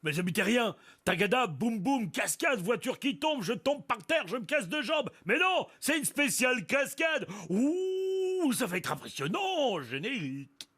Mais j'habitais rien. Tagada, boum boum, cascade, voiture qui tombe, je tombe par terre, je me casse deux jambes. Mais non, c'est une spéciale cascade. Ouh, ça va être impressionnant, générique.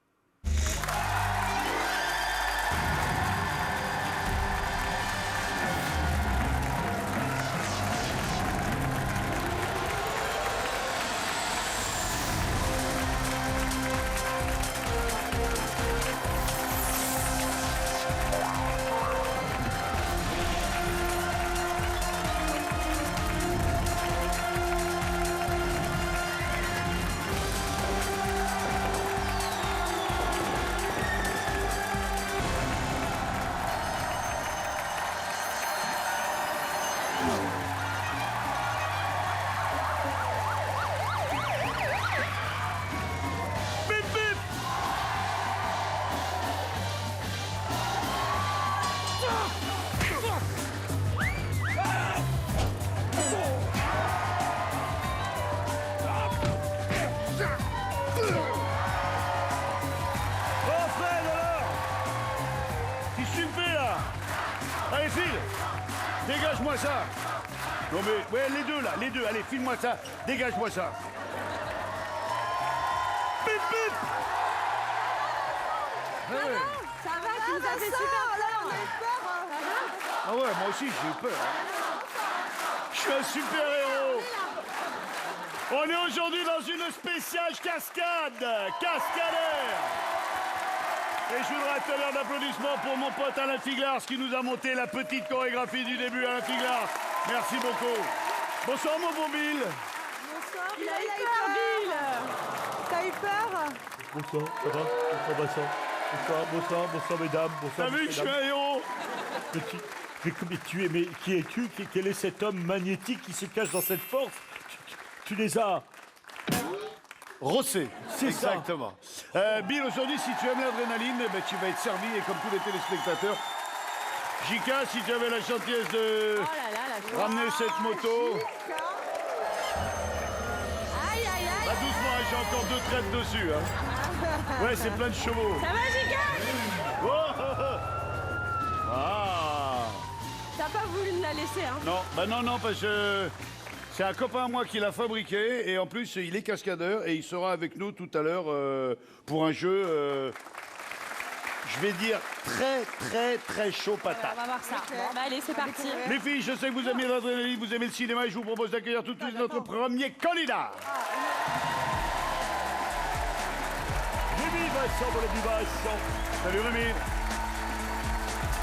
Bip bip. Oh Fred alors, qu'est-ce que tu me fais là? Allez file, dégage-moi ça. Non mais, ouais les deux là, les deux, allez file-moi ça, dégage-moi ça. Bip bip. Ah ouais. Ça va, tu nous as fait super peur. On a eu peur. Ah ouais, moi aussi j'ai eu peur. Je suis un super héros. On est aujourd'hui dans une spéciale cascade, cascadeur. Et je voudrais un tonnerre d'applaudissements pour mon pote Alain Figlars qui nous a monté la petite chorégraphie du début. Alain Figlars, merci beaucoup. Bonsoir mon bon Bill. Bonsoir. Il a eu peur, Bill. T'as eu peur? Bonsoir, ça va? Bonsoir Vincent. Bonsoir, bonsoir, bonsoir mesdames. Bonsoir. T'as vu que je suis un héros? Mais tu es, mais qui es-tu? Quel est cet homme magnétique qui se cache dans cette force? Tu les as rossés. C'est exactement. Bill, aujourd'hui, si tu aimes l'adrénaline, ben, tu vas être servi, et comme tous les téléspectateurs. Jika, si tu avais la gentillesse de ramener cette moto. Aïe, aïe, aïe. Bah, doucement, hein, j'ai encore 2 traites dessus. Hein. Ouais, c'est plein de chevaux. Ça va, Giga? Oh, oh, oh. Ah. T'as pas voulu me la laisser, hein? Non, bah non, parce que c'est un copain à moi qui l'a fabriqué, et en plus, il est cascadeur, et il sera avec nous tout à l'heure pour un jeu, je vais dire, très chaud patate. On va voir ça. Bon, bah allez, c'est parti. Les filles, je sais que vous aimez l'adrénaline, vous aimez le cinéma, et je vous propose d'accueillir tout de suite notre premier candidat. Rémi Vincent, mon ami Vincent. Salut Rémi.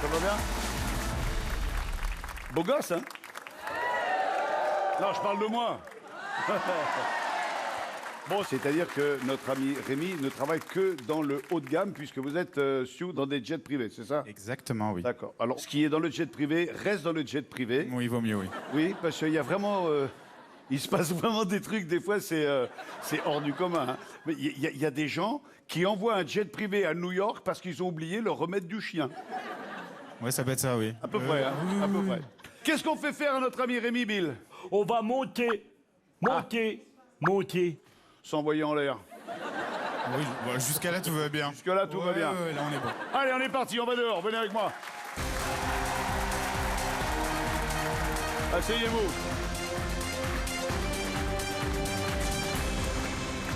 Ça va bien? Beau gosse, hein? Non, je parle de moi. Bon, c'est-à-dire que notre ami Rémi ne travaille que dans le haut de gamme, puisque vous êtes dans des jets privés, c'est ça? Exactement, oui. D'accord. Alors, ce qui est dans le jet privé reste dans le jet privé. Oui, il vaut mieux, oui. Oui, parce qu'il y a vraiment... il se passe vraiment des trucs, des fois, c'est hors du commun. Hein. Mais il y a des gens qui envoient un jet privé à New York parce qu'ils ont oublié le remède du chien. Ouais, ça peut être ça, oui. À peu près, hein, à peu près. Qu'est-ce qu'on fait faire à notre ami Rémi Bill? On va monter. S'envoyer en l'air. Oui, voilà, jusqu'à là, tout va bien. Jusque-là, tout va bien. Ouais, là, on est bon. Allez, on est parti, on va dehors, venez avec moi. Asseyez-vous.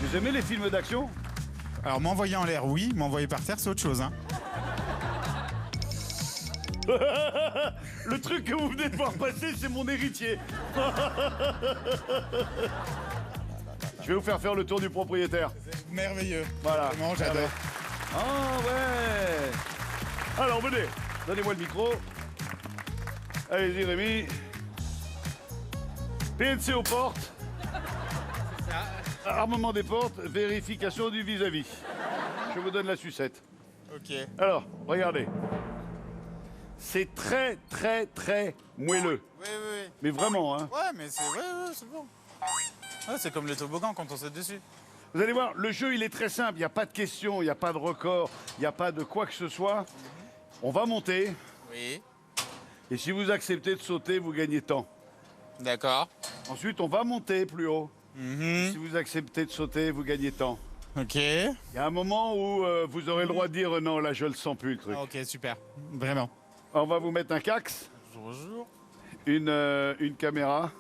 Vous aimez les films d'action? Alors, m'envoyer en l'air, oui. M'envoyer par terre, c'est autre chose, hein. Le truc que vous venez de voir passer, c'est mon héritier. Je vais vous faire le tour du propriétaire. Merveilleux. Voilà. Vraiment, j'adore. Ah ouais. Alors venez, donnez-moi le micro. Allez-y Rémi. PNC aux portes. Armement des portes, vérification du vis-à-vis. Je vous donne la sucette. Ok. Alors, regardez. C'est très moelleux. Oui. Mais vraiment, hein. Ouais, mais c'est... Ouais, c'est bon. Ouais, c'est comme le toboggan quand on saute dessus. Vous allez voir, le jeu, il est très simple. Il n'y a pas de questions, il n'y a pas de record, il n'y a pas de quoi que ce soit. On va monter. Oui. Et si vous acceptez de sauter, vous gagnez temps. D'accord. Ensuite, on va monter plus haut. Si vous acceptez de sauter, vous gagnez temps. Ok. Il y a un moment où vous aurez le droit de dire non, là, je le sens plus, le truc. Ok, super. Vraiment. On va vous mettre un cax, Bonjour. une caméra.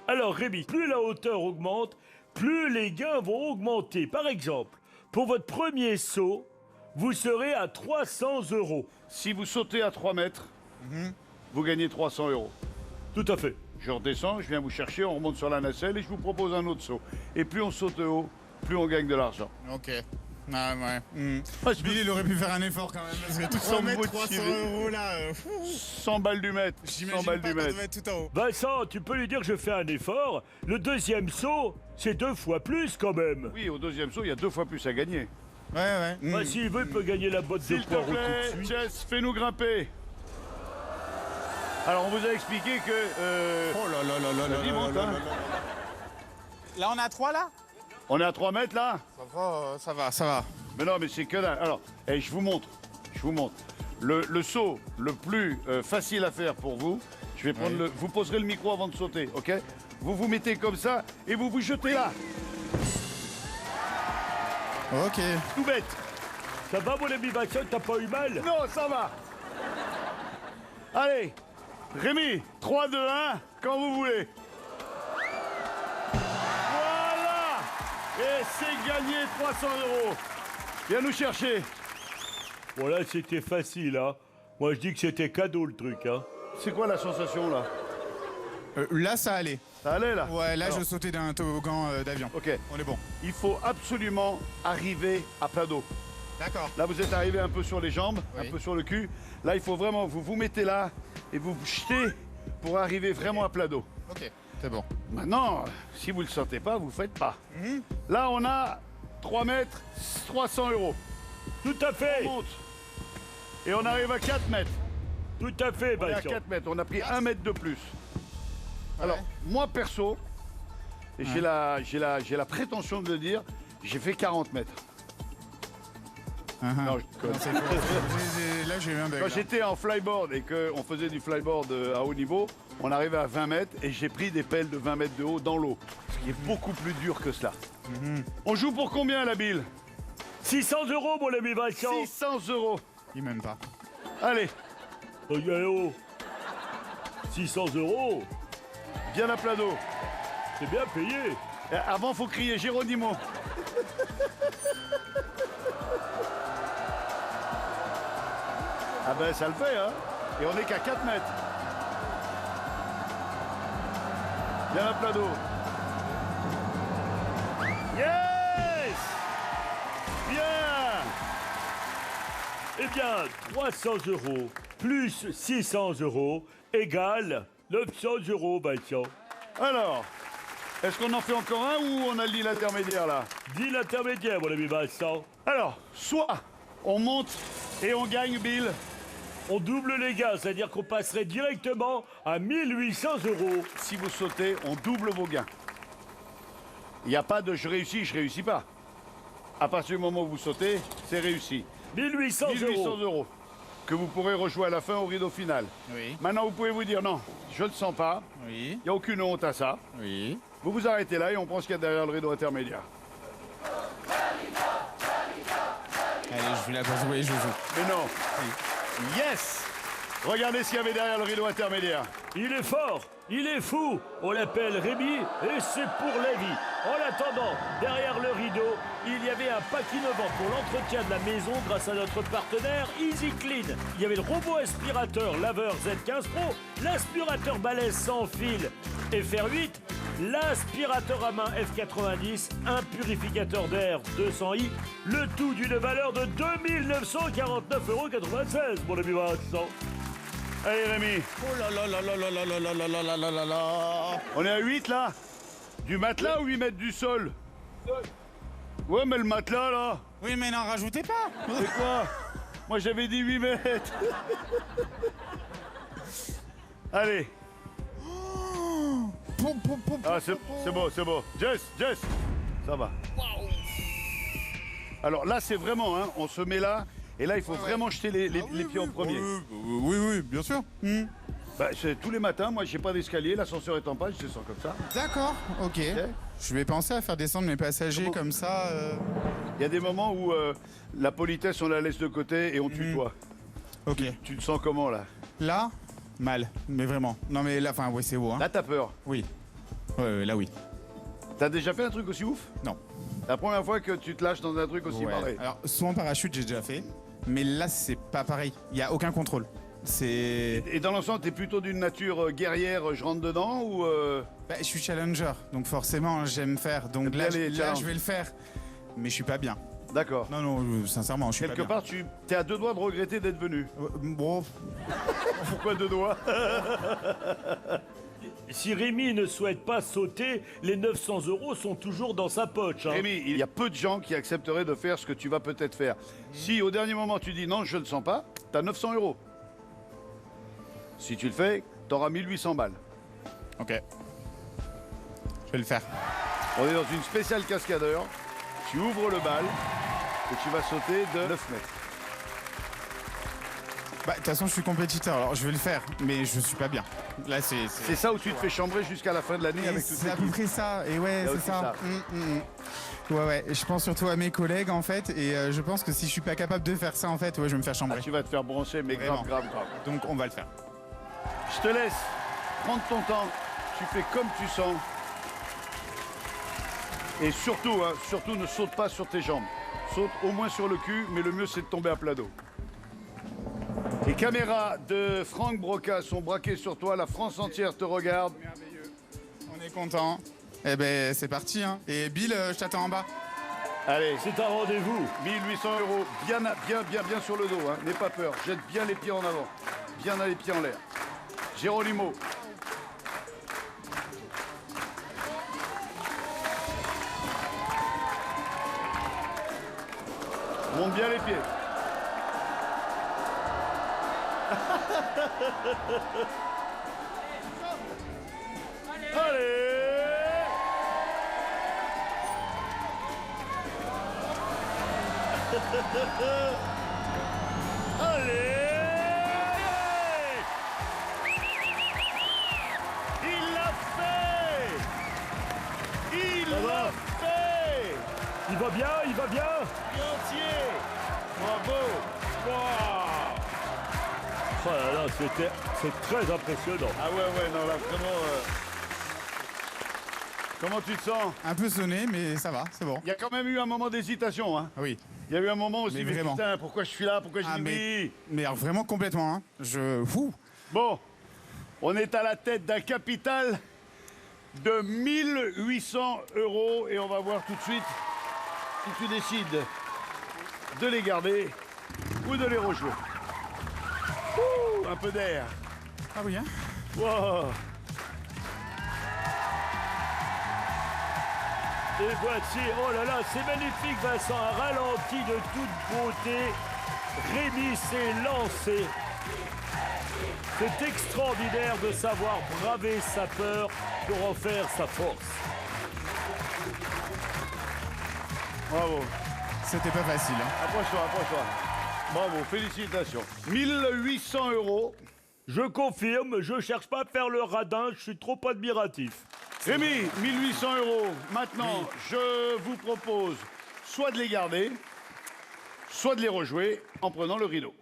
Alors Rémi, plus la hauteur augmente, plus les gains vont augmenter. Par exemple, pour votre premier saut, vous serez à 300 €. Si vous sautez à 3 mètres, vous gagnez 300 €. Tout à fait. Je redescends, je viens vous chercher, on remonte sur la nacelle et je vous propose un autre saut. Et plus on saute haut, plus on gagne de l'argent. Ok. Ah ouais. Ah, je Bill, il aurait pu faire un effort quand même, parce que 3 mètres, 300 € là... 100 balles du mètre. 100 J'imagine balles pas du quand on mètre. va être tout en haut. Vincent, tu peux lui dire que je fais un effort. Le deuxième saut, c'est 2 fois plus quand même. Oui, au deuxième saut, il y a 2 fois plus à gagner. Ouais. Bah, s'il veut, il peut gagner la botte de S'il te poireaux tout de plaît, suite. Jess, fais-nous grimper. Alors, on vous a expliqué que... Oh là là là là là Vas-y, là monte, là hein. là là. Là, on est à 3 là? On est à 3 mètres, là? Ça va. Mais non, mais c'est que dalle. Alors, je vous montre. Le saut le plus facile à faire pour vous, je vais prendre vous poserez le micro avant de sauter, ok? Vous vous mettez comme ça et vous vous jetez là. Ok. Tout bête. Ça va, mon ami Vincent, t'as pas eu mal? Non, ça va. Allez, Rémi, 3, 2, 1, quand vous voulez. Voilà. Et c'est gagné 300 €. Viens nous chercher. Voilà, c'était facile, hein. Moi, je dis que c'était cadeau, le truc, hein. C'est quoi la sensation, là? Là, ça allait. Ça allait, là? Ouais, là, Alors, je sautais d'un toboggan d'avion. Ok. On est bon. Il faut absolument arriver à plat dos. D'accord. Là, vous êtes arrivé un peu sur les jambes, Oui. un peu sur le cul. Là, il faut vraiment, vous vous mettez là et vous vous jetez pour arriver vraiment à plat dos. Ok, c'est bon. Maintenant, si vous ne le sentez pas, vous ne faites pas. Là, on a 3 mètres, 300 €. Tout à fait. On monte. Et on arrive à 4 mètres. Tout à fait, On est à Vincent. 4 mètres. On a pris 1 mètre de plus. Alors, Ouais. moi, perso, et j'ai la prétention de le dire, j'ai fait 40 mètres. Non, je déconne. Non, c'est faux. Là, j'ai eu un bug. Quand là. j'étais en flyboard et qu'on faisait du flyboard à haut niveau, on arrivait à 20 mètres et j'ai pris des pelles de 20 mètres de haut dans l'eau. Ce qui est beaucoup plus dur que cela. On joue pour combien, la bille? 600 €, mon ami Vincent. 600 €. Il m'aime pas. Allez, Oh, oh. 600 €, bien à plat dos. c'est bien payé. Et avant, faut crier Géronimo. Ah ben, ça le fait, hein. Et on n'est qu'à 4 mètres. Bien à plat dos. Yes! Bien! Eh bien, 300 € plus 600 € égale 900 €, Vincent. Alors, est-ce qu'on en fait encore un ou on a le deal intermédiaire là? Dis l'intermédiaire, mon ami Vincent. Alors, soit on monte et on gagne, Bill. On double les gains, c'est-à-dire qu'on passerait directement à 1800 €. Si vous sautez, on double vos gains. Il n'y a pas de je réussis pas. À partir du moment où vous sautez, c'est réussi. 1800 1800 €. € que vous pourrez rejouer à la fin au rideau final. Oui. Maintenant, vous pouvez vous dire non, je ne le sens pas. Oui. Il n'y a aucune honte à ça. Oui. Vous vous arrêtez là et on prend ce qu'il y a derrière le rideau intermédiaire. Allez, je vais la jouer, je joue. Mais non. Yes! Regardez ce qu'il y avait derrière le rideau intermédiaire. Il est fort, il est fou. On l'appelle Rémi et c'est pour la vie. En attendant, derrière le rideau, il y avait un pack innovant pour l'entretien de la maison grâce à notre partenaire Easy Clean. Il y avait le robot aspirateur laveur Z15 Pro, l'aspirateur balai sans fil FR8, l'aspirateur à main F90, un purificateur d'air 200i, le tout d'une valeur de 2 949,96 €, mon ami Vincent. Allez, Rémi, Oh là là là là là là là là là là là là là là. on est à 8 là? Du matelas ou 8 mètres du sol? Ouais, mais le matelas là, Oui, mais n'en rajoutez pas. c'est quoi? Moi j'avais dit 8 mètres. Allez, ah, c'est beau, c'est beau. Jess, ça va. Alors là, c'est vraiment, hein, on se met là, et là, il faut vraiment jeter les pieds en premier. Oui, bien sûr. Bah, c'est tous les matins, moi, j'ai pas d'escalier, l'ascenseur est en panne, je descends comme ça. D'accord, ok. Je vais penser à faire descendre mes passagers comme ça. Il y a des moments où la politesse, on la laisse de côté et on tutoie. Ok. Tu te sens comment, là? Là, mal. Mais vraiment. Non, mais là, enfin, ouais, c'est haut. Hein. Là, t'as peur. Oui. Ouais, là, oui. T'as déjà fait un truc aussi ouf? Non. La première fois que tu te lâches dans un truc aussi Ouais. pareil. Alors, saut en parachute, j'ai déjà fait. Mais là, c'est pas pareil. Il y a aucun contrôle. C'est. Et dans l'ensemble, t'es plutôt d'une nature guerrière, je rentre dedans ou Bah, je suis challenger, donc forcément, j'aime faire. Donc T'aimes là, bien les challenges. je vais le faire. Mais je suis pas bien. D'accord. Non, non, sincèrement, je suis Quelque pas bien. part, t'es à deux doigts de regretter d'être venu. Bon, Pourquoi deux doigts? Si Rémi ne souhaite pas sauter, les 900 € sont toujours dans sa poche. Hein. Rémi, il y a peu de gens qui accepteraient de faire ce que tu vas peut-être faire. Si au dernier moment tu dis non, je ne sens pas, t'as 900 €. Si tu le fais, t'auras 1800 balles. ok. Je vais le faire. On est dans une spéciale cascadeur. Tu ouvres le bal et tu vas sauter de 9 mètres. Bah, de toute façon, je suis compétiteur, alors je vais le faire, mais je suis pas bien. Là, C'est ça où tu te fais chambrer jusqu'à la fin de l'année Et avec toute c'est à peu l'équipe. près ça, et ouais, Il y a c'est aussi ça. ça. Ouais, ouais, je pense surtout à mes collègues en fait, et je pense que si je suis pas capable de faire ça en fait, ouais, je vais me faire Ah, chambrer. tu vas te faire broncher, mais grave, Vraiment. grave, grave. Donc on va le faire. Je te laisse prendre ton temps. Tu fais comme tu sens. Et surtout, hein, surtout ne saute pas sur tes jambes. Saute au moins sur le cul, mais le mieux c'est de tomber à plat dos. Les caméras de Franck Broca sont braquées sur toi. La France entière te regarde. Merveilleux. On est content. Eh ben c'est parti hein. Et Bill, je t'attends en bas. Allez, C'est un rendez-vous. 1800 €. Bien sur le dos. Hein. N'aie pas peur. Jette bien les pieds en avant. Bien les pieds en l'air. Géronimo. Monte bien les pieds. Allez! Allez! Il l'a fait! Il l'a fait! Il va bien, il va bien. Entier! Bravo! Wow! Oh là là, c'est très impressionnant. Ah ouais, non, là, vraiment... Comment tu te sens? Un peu sonné, mais ça va, c'est bon. Il y a quand même eu un moment d'hésitation, hein. Oui. Il y a eu un moment aussi, Mais mais vraiment. putain, pourquoi je suis là? Pourquoi je Ah, dis oui? mais alors vraiment complètement hein. Fou. Bon, on est à la tête d'un capital de 1800 € et on va voir tout de suite si tu décides de les garder ou de les rejouer. Ouh, un peu d'air. Ah oui hein. Wow. Et voici, oh là là, c'est magnifique Vincent, un ralenti de toute beauté. Rémi s'est lancé. C'est extraordinaire de savoir braver sa peur pour en faire sa force. Bravo. C'était pas facile hein. Approche-toi. Bravo, félicitations. 1800 €. Je confirme, je cherche pas à faire le radin, je suis trop admiratif. Rémi, 1800 €. Maintenant, je vous propose soit de les garder, soit de les rejouer en prenant le rideau.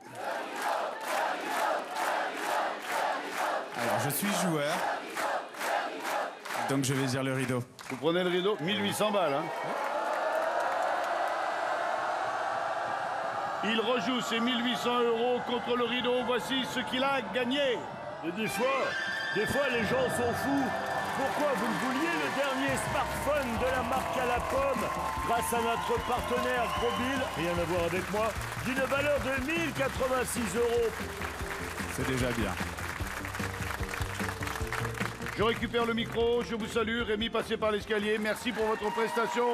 Alors je suis joueur. Donc je vais dire le rideau. Vous prenez le rideau, 1800 balles. Hein. Il rejoue ses 1800 € contre le rideau. Voici ce qu'il a gagné. Et des fois, les gens sont fous. Pourquoi vous le vouliez, le dernier smartphone de la marque à la pomme, grâce à notre partenaire Grobil, rien à voir avec moi, d'une valeur de 1086 €. C'est déjà bien. Je récupère le micro, je vous salue. Rémi, passez par l'escalier. Merci pour votre prestation.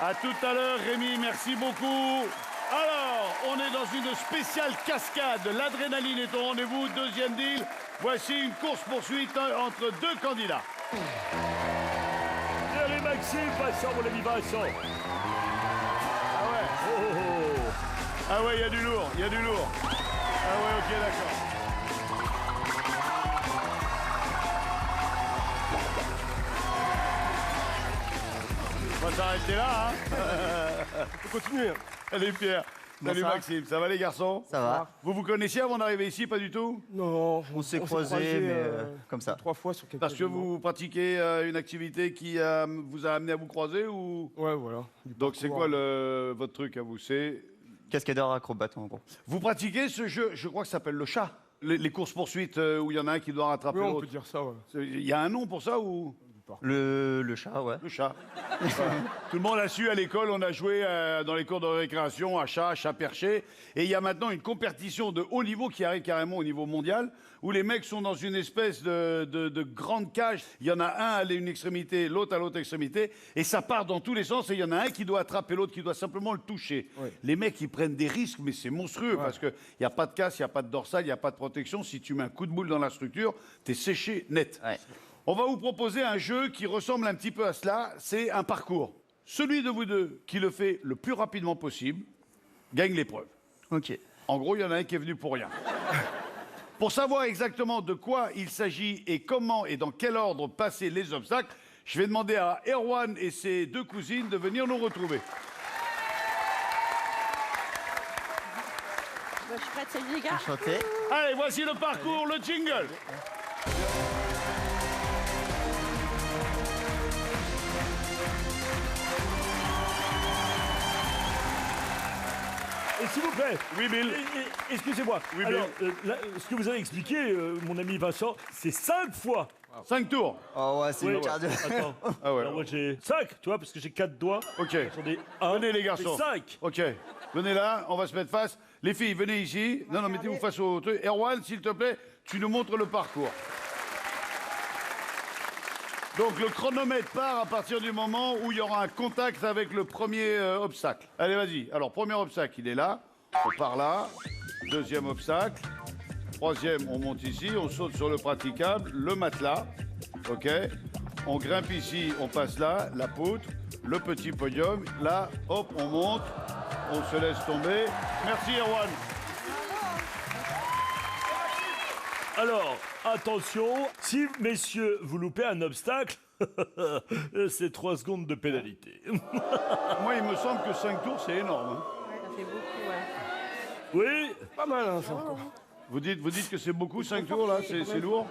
À tout à l'heure, Rémi, merci beaucoup. Alors, on est dans une spéciale cascade. L'adrénaline est au rendez-vous. Deuxième deal. Voici une course-poursuite entre deux candidats. Allez Maxime, Vincent, mon ami Vincent. Ah ouais, Oh, oh, oh. ah ouais, il y a du lourd, il y a du lourd. Ah ouais, ok, d'accord. On va s'arrêter là, hein. On peut continuer. Allez, Pierre, Salut Bonsoir. Maxime, ça va les garçons? Ça va. Vous vous connaissiez avant d'arriver ici, pas du tout? Non, On s'est croisés, mais comme ça. 3 fois sur quelques Parce que événements. vous pratiquez une activité qui vous a amené à vous croiser ou... Ouais, voilà. Du Donc c'est parcours. quoi votre truc à vous? C'est... Cascadeur acrobate en gros. Vous pratiquez ce jeu, je crois que ça s'appelle le chat. Les courses-poursuites où il y en a un qui doit rattraper Oui, on l'autre. peut dire ça, ouais. Il y a un nom pour ça ou... Le chat, ouais. Le chat. Voilà. Tout le monde a su à l'école, on a joué dans les cours de récréation à chat perché. Et il y a maintenant une compétition de haut niveau qui arrive carrément au niveau mondial, où les mecs sont dans une espèce de grande cage. Il y en a un à une extrémité, l'autre à l'autre extrémité, et ça part dans tous les sens. Et il y en a un qui doit attraper l'autre, qui doit simplement le toucher. Oui. Les mecs, ils prennent des risques, mais c'est monstrueux, parce qu'il n'y a pas de casse, il n'y a pas de dorsale, il n'y a pas de protection. Si tu mets un coup de boule dans la structure, t'es séché net. Ouais. On va vous proposer un jeu qui ressemble un petit peu à cela. C'est un parcours. Celui de vous deux qui le fait le plus rapidement possible gagne l'épreuve. Ok. En gros, il y en a un qui est venu pour rien. Pour savoir exactement de quoi il s'agit et comment et dans quel ordre passer les obstacles, je vais demander à Erwan et ses deux cousines de venir nous retrouver. Je suis prête, salut les gars. Enchanté. Allez, voici le parcours, le jingle. Et s'il vous plaît, Oui, Bill. excusez-moi. Oui, Alors, là, ce que vous avez expliqué, mon ami Vincent, c'est 5 fois. 5 tours. Oh ouais, c'est Oui. le cardio. Attends. Ah ouais. Alors moi j'ai 5, tu vois, parce que j'ai 4 doigts. Ok. Attendez, 1, Venez les garçons. 5. Ok. Venez là, on va se mettre face. Les filles, venez ici. Non, mettez-vous face au truc. Erwan, s'il te plaît, tu nous montres le parcours. Donc le chronomètre part à partir du moment où il y aura un contact avec le premier obstacle. Allez, vas-y. Alors, premier obstacle, il est là. On part là. Deuxième obstacle. Troisième, on monte ici. On saute sur le praticable, le matelas. OK. On grimpe ici, on passe là, la poutre, le petit podium. Là, hop, on monte. On se laisse tomber. Merci, Erwan. Alors, attention, si messieurs vous loupez un obstacle, c'est 3 secondes de pénalité. Moi, il me semble que 5 tours, c'est énorme. Hein. Ça fait beaucoup, ouais. Oui, Pas mal, hein, ça. Vous dites que c'est beaucoup, 5 tours, là? C'est lourd?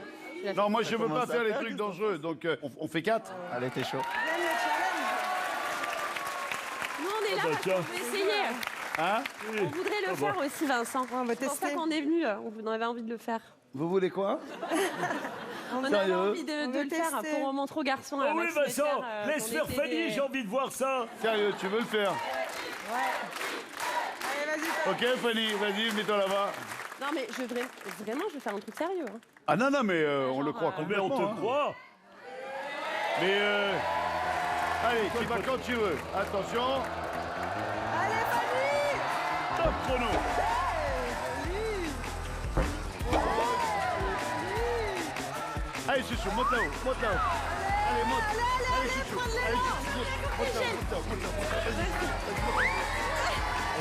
Non, moi, je veux pas faire les trucs dangereux. Donc, on fait 4. Allez, t'es chaud. Nous, on est là bah, parce tiens. qu'on veut essayer. Hein? On voudrait le faire aussi, Vincent. On va C'est pour ça tester. qu'on est venu. On avait envie de le faire. Vous voulez quoi? On avait Sérieux envie de On veut le faire tester. pour montrer aux garçons. oh à oui Maxime et Vincent, Pierre, laisse qu'on faire était Fanny, des- j'ai envie de voir ça. Sérieux, tu veux le faire? Allez, vas-y. Ok, Fanny, vas-y, mets-toi là-bas. Non, mais vraiment, je vais faire un truc sérieux. Hein. Ah non, non, mais on le croit Mais on complètement. te croit. Mais allez, tu vas quand tu veux. Attention, Allez, Fanny. top chrono. Allez, chouchou, monte là-haut, monte là-haut. Allez, monte. Allez, chouchou. Allez, chouchou, monte là-haut, monte là-haut, monte là-haut.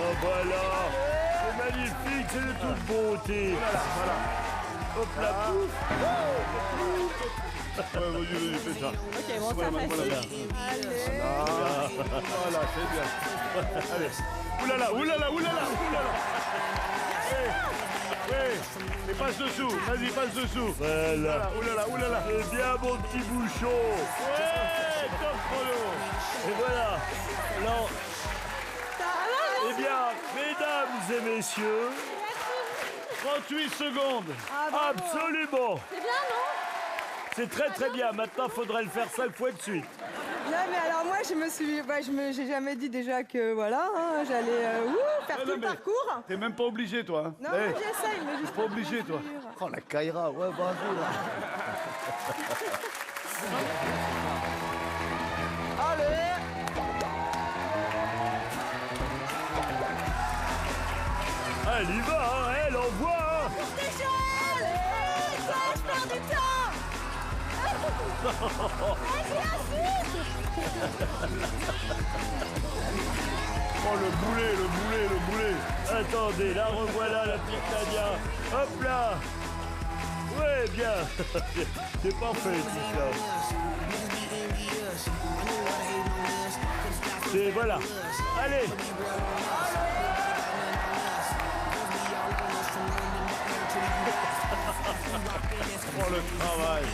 Oh voilà, c'est magnifique, c'est de toute beauté. Hop là, pouf. Ouais, vas-y, fais ça. Ok, bon, ça facile. Voilà, c'est bien. Allez. Oulala, oulala, oulala, oulala. Oui, et passe dessous. Vas-y, passe dessous. Voilà. Oulala, oulala. C'est bien mon petit bouchon. Ouais, top chrono. Et voilà. Alors, eh bien, mesdames et messieurs, 38 secondes. absolument. C'est bien, non? C'est très très bien. Maintenant, faudrait le faire 5 fois de suite. Non, mais alors moi, j'ai jamais dit déjà que voilà, hein, j'allais faire Non, tout le mais- parcours. T'es même pas obligé, toi. Hein. Non, Eh, moi, j'essaye, mais juste pas obligé, toi. Oh, la Kaira, ouais, bravo, là. Elle y va, hein, elle envoie. Hein. Je perds du temps. Oh, le boulet, le boulet, le boulet. Attendez, la revoilà, la petite Nadia. Hop là. Ouais, bien. C'est parfait, tout ça. C'est voilà. Allez. Oh, le travail.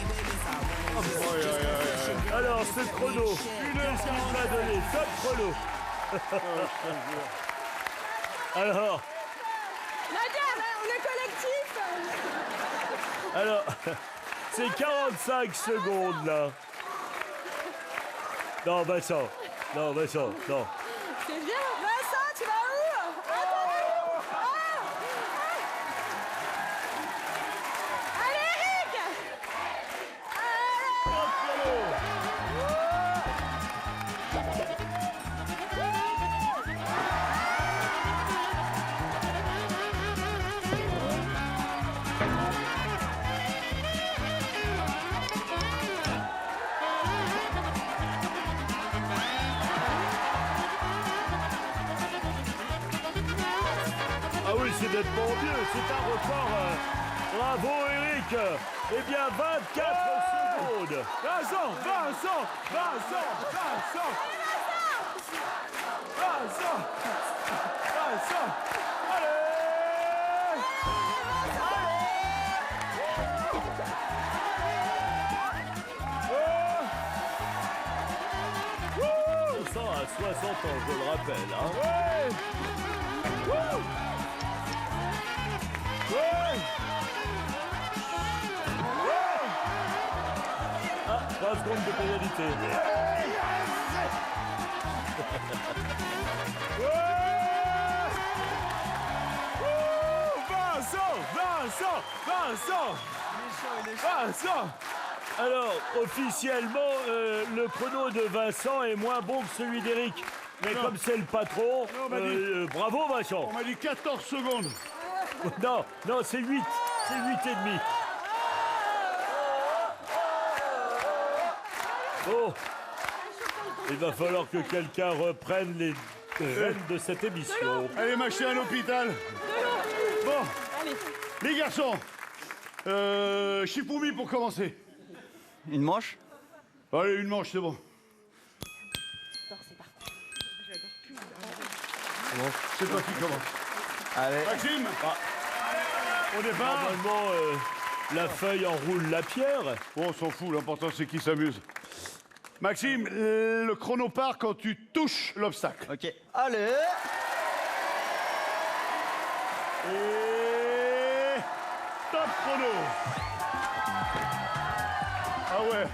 Oh, aïe, aïe, aïe. Alors, ce chrono, une heure qu'il va donner, top chrono. Alors, Nadia, on est collectif. alors, c'est 45 secondes, là. Non, Vincent, non. C'est bien. Vincent, tu vas où? Allez, Eric. Ah oui, c'est nettement mieux, c'est un record. Bravo, Eric. Eh bien, 24 secondes. Vincent. Vincent a 60 ans, je le rappelle. Hein. Ah, 3 secondes de pénalité. Vincent. Alors, officiellement, le chrono de Vincent est moins bon que celui d'Eric. Mais Non. comme c'est le patron, Non, on m'a dit- bravo Vincent. On m'a dit 14 secondes. Non, c'est 8. C'est 8 et demi. Oh, il va falloir que quelqu'un reprenne les rênes de cette émission. Allez, m'acheter un hôpital. Bon, les garçons, Chipoumi pour commencer. Une manche. Allez, une manche, c'est bon. C'est toi qui commence. Allez. Maxime, au départ. Normalement, la feuille enroule la pierre. Bon, on s'en fout, l'important c'est qui s'amuse. Maxime, le chrono part quand tu touches l'obstacle. Ok. Allez. Et top chrono. Ah ouais.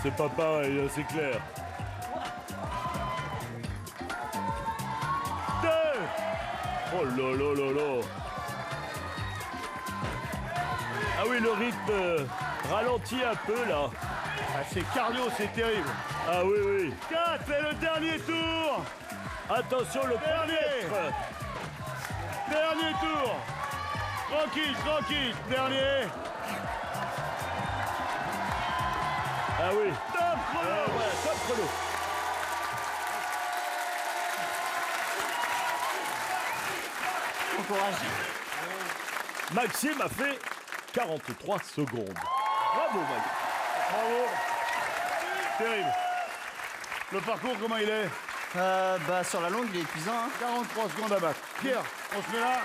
C'est pas pareil, hein, c'est clair. 2. Oh là là là là. Ah oui, le rythme ralentit un peu là. Ah, c'est cardio, c'est terrible. Ah oui, oui. 4 et le dernier tour. Attention, le Dernier. premier. Dernier tour. Tranquille, tranquille. Dernier. Ah oui. Top chrono. Voilà, top chrono. Bon courage. Maxime a fait 43 secondes. Bravo, Mike. Bravo. Terrible. Le parcours, comment il est? Bah sur la longue, il est épuisant. Hein. 43 secondes à battre. Pierre, on se met là.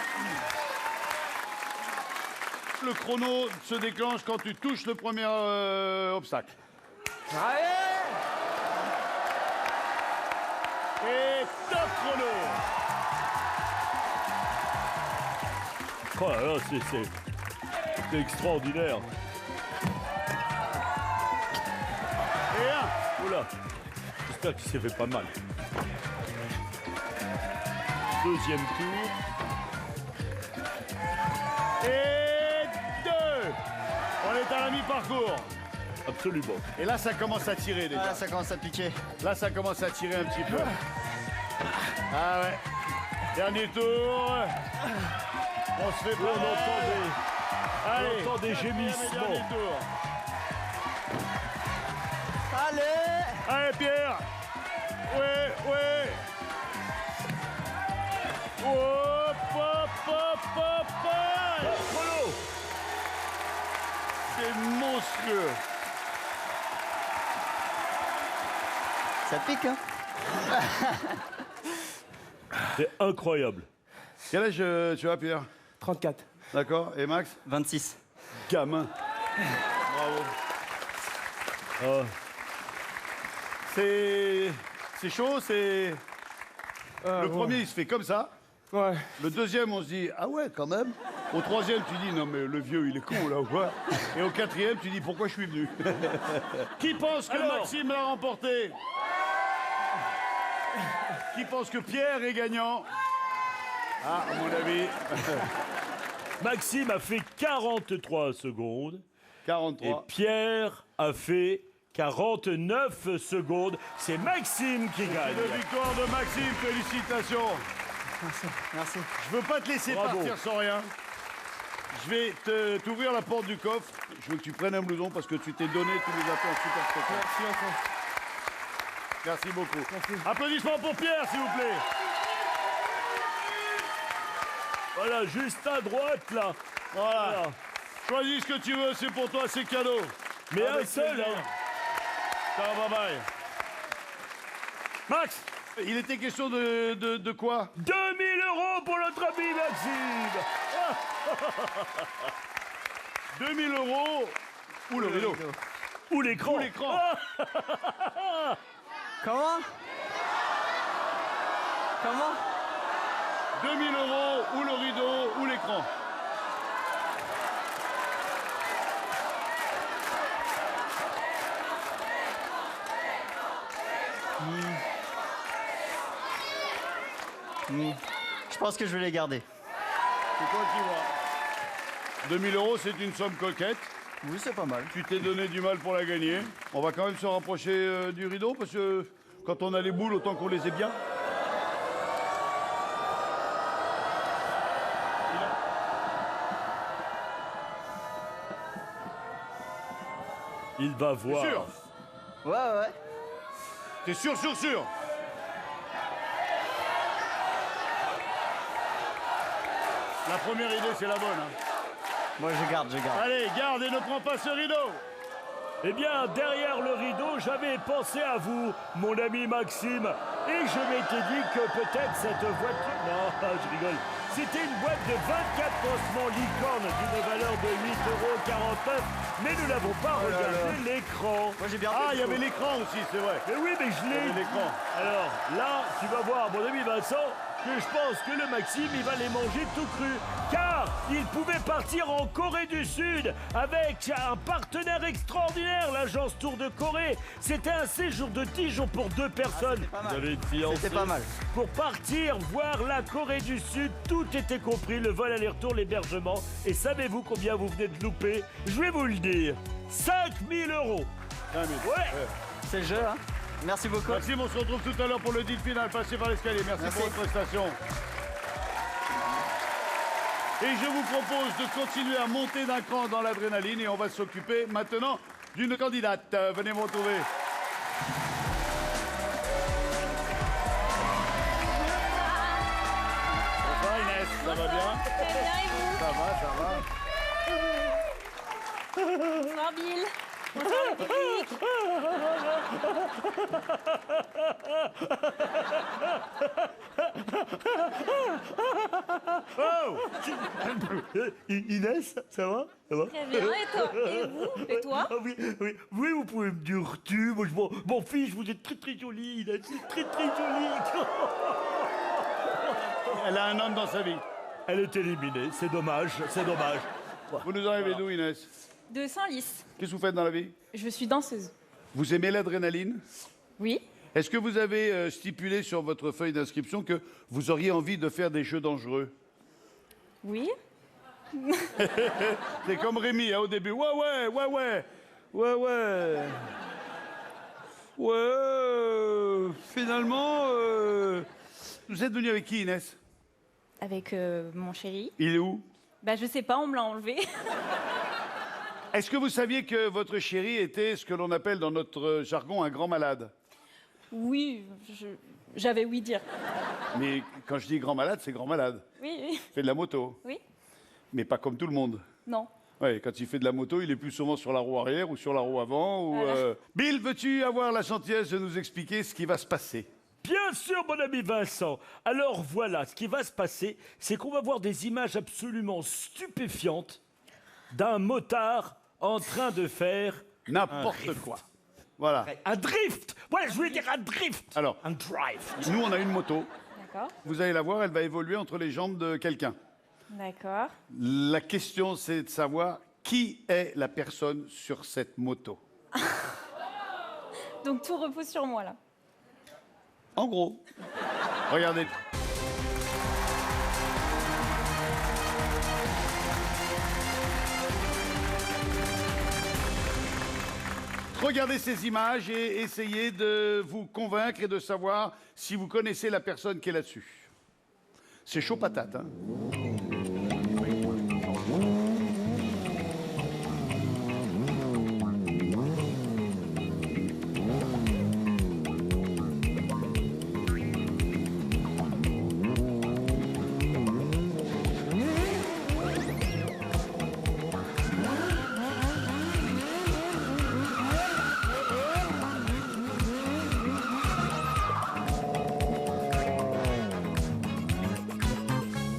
Le chrono se déclenche quand tu touches le premier obstacle. Allez. Et top chrono. Oh là là, c'est extraordinaire. Et un. Oula. J'espère qu'il s'est fait pas mal. Deuxième tour. Et 2. On est à la mi-parcours. Absolument. Et là, ça commence à tirer déjà. Ah, ça commence à piquer. Là, ça commence à tirer un petit peu. Ah ouais. Dernier tour. On se fait pas. Allez. on entend des gémissements. Dernier tour. Allez. Allez, Pierre. Ouais, ouais. Hop, hop, hop, hop, hop. Chrono. C'est monstrueux. Ça magnifique. Hein. C'est incroyable. Quel âge tu as, Pierre? 34. D'accord. Et Max? 26. Gamin. Bravo. C'est chaud, c'est... Le premier, il se fait comme ça. Ouais. Le deuxième, on se dit, ah ouais, quand même. Au troisième, tu dis, non mais le vieux, il est con, là, ou quoi? Et au quatrième, tu dis, pourquoi je suis venu? Qui pense que Alors. Maxime l'a remporté? Qui pense que Pierre est gagnant? Ah, à mon avis, Maxime a fait 43 secondes et 43. Pierre a fait 49 secondes. C'est Maxime qui gagne. Une victoire de Maxime, félicitations. Merci. Je veux pas te laisser Bravo. partir sans rien. Je vais t'ouvrir la porte du coffre. Je veux que tu prennes un blouson parce que tu t'es donné, tu nous as fait un super spectacle. Merci encore. Merci beaucoup. Applaudissements pour Pierre, s'il vous plaît. Voilà, juste à droite, là. Voilà. Choisis ce que tu veux, c'est pour toi, c'est cadeau. Mais Avec un seul, plaisir. hein. Ciao, bye bye. Max, il était question de quoi? 2000 € pour notre ami Maxime. 2000 € ou le rideau. Ou l'écran. Ou l'écran. Comment? Comment? 2000 € ou le rideau ou l'écran. Je pense que je vais les garder. C'est toi qui vois. 2000 €, c'est une somme coquette. Oui, c'est pas mal. Tu t'es donné du mal pour la gagner. On va quand même se rapprocher du rideau parce que quand on a les boules, autant qu'on les ait bien. Il va voir. Sûr. Ouais, ouais. T'es sûr, sûr, sûr. La première idée, c'est la bonne. Hein. Moi, je garde, je garde. Allez, garde et ne prends pas ce rideau. Eh bien, derrière le rideau, j'avais pensé à vous, mon ami Maxime. Et je m'étais dit que peut-être cette voiture... Non, je rigole. C'était une boîte de 24 pansements licorne d'une valeur de 8,49 €. Mais nous n'avons pas regardé l'écran. Moi, j'ai bien Ah, fait, il y du avait coup. l'écran aussi, c'est vrai. Mais oui, mais je Il y avait l'ai. l'écran. Alors là, tu vas voir, mon ami Vincent, que je pense que le Maxime, il va les manger tout cru. Car il pouvait partir en Corée du Sud avec un partenaire extraordinaire, l'agence Tour de Corée. C'était un séjour de 10 jours pour 2 personnes. pas mal. Vous avez une fiancée. C'était pas mal. Pour partir voir la Corée du Sud, tout était compris, le vol aller-retour, l'hébergement. Et savez-vous combien vous venez de louper? Je vais vous le dire. 5000 €. 5 000. Ouais. C'est le jeu, hein. Merci beaucoup. Maxime, on se retrouve tout à l'heure pour le deal final. Passez par l'escalier. Merci Merci. pour votre prestation. Et je vous propose de continuer à monter d'un cran dans l'adrénaline et on va s'occuper maintenant d'une candidate. Venez me retrouver. Bonsoir Inès, ça va bien? Très bien, et vous? Ça va, ça va. Bonsoir, Bill. Bonsoir, le public. Oh Inès, ça va? Ça va? Très bien, et toi? Et vous? Et toi? Ah oui, oui, oui, vous pouvez me dire tu, moi je m'en fiche, vous êtes très très jolie, Inès, très très jolie. Elle a un homme dans sa vie. Elle est éliminée, c'est dommage, c'est dommage. Vous nous arrivez d'où Inès? De Saint-Lys. Qu'est-ce que vous faites dans la vie? Je suis danseuse. Vous aimez l'adrénaline? Oui? Est-ce que vous avez stipulé sur votre feuille d'inscription que vous auriez envie de faire des jeux dangereux? Oui? C'est comme Rémi hein, au début. Ouais, ouais, ouais, ouais. Ouais, ouais. Ouais. Finalement, vous êtes venu avec qui, Inès? Avec mon chéri. Il est où? Bah, je sais pas, on me l'a enlevé. Est-ce que vous saviez que votre chéri était ce que l'on appelle dans notre jargon un grand malade? Oui, j'avais oui dire. Mais quand je dis grand malade, c'est grand malade. Oui, oui. Fait de la moto. Oui? Mais pas comme tout le monde. Non. Ouais, quand il fait de la moto, il est plus souvent sur la roue arrière ou sur la roue avant. Ou, Voilà. Bill, veux-tu avoir la gentillesse de nous expliquer ce qui va se passer? Bien sûr, mon ami Vincent. Alors voilà, ce qui va se passer, c'est qu'on va voir des images absolument stupéfiantes d'un motard en train de faire N'importe quoi. Voilà. un drift. Voilà, je voulais dire un drift. Alors, Un drive. nous, on a une moto. D'accord. Vous allez la voir, elle va évoluer entre les jambes de quelqu'un. D'accord. La question, c'est de savoir qui est la personne sur cette moto. Donc tout repose sur moi là. En gros. Regardez. Regardez ces images et essayez de vous convaincre et de savoir si vous connaissez la personne qui est là-dessus. C'est chaud patate, hein?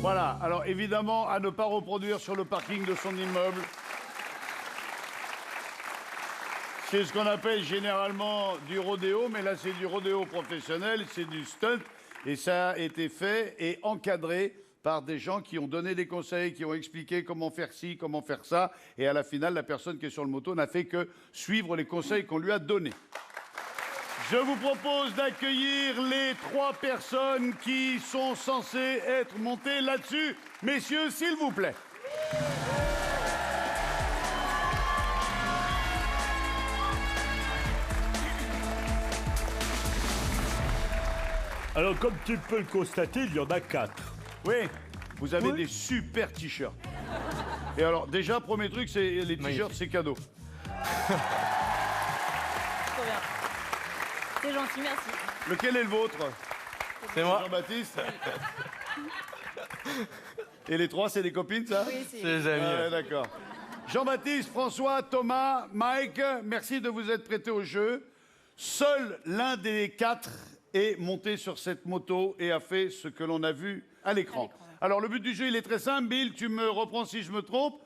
Voilà, alors évidemment, à ne pas reproduire sur le parking de son immeuble. C'est ce qu'on appelle généralement du rodéo, mais là c'est du rodéo professionnel, c'est du stunt, et ça a été fait et encadré par des gens qui ont donné des conseils, qui ont expliqué comment faire ci, comment faire ça, et à la finale, la personne qui est sur le moto n'a fait que suivre les conseils qu'on lui a donnés. Je vous propose d'accueillir les 3 personnes qui sont censées être montées là-dessus. Messieurs, s'il vous plaît. Alors, comme tu peux le constater, il y en a 4. Oui, vous avez des super t-shirts. Et alors, déjà, premier truc, c'est les t-shirts, c'est cadeau. Trop bien. C'est gentil, merci. Lequel est le vôtre? C'est moi. Jean-Baptiste. Et les 3, c'est des copines, ça? Oui, C'est les amis. Ouais, d'accord. Jean-Baptiste, François, Thomas, Mike, merci de vous être prêtés au jeu. Seul l'un des 4 est monté sur cette moto et a fait ce que l'on a vu à l'écran. Alors, le but du jeu, il est très simple. Bill, tu me reprends si je me trompe.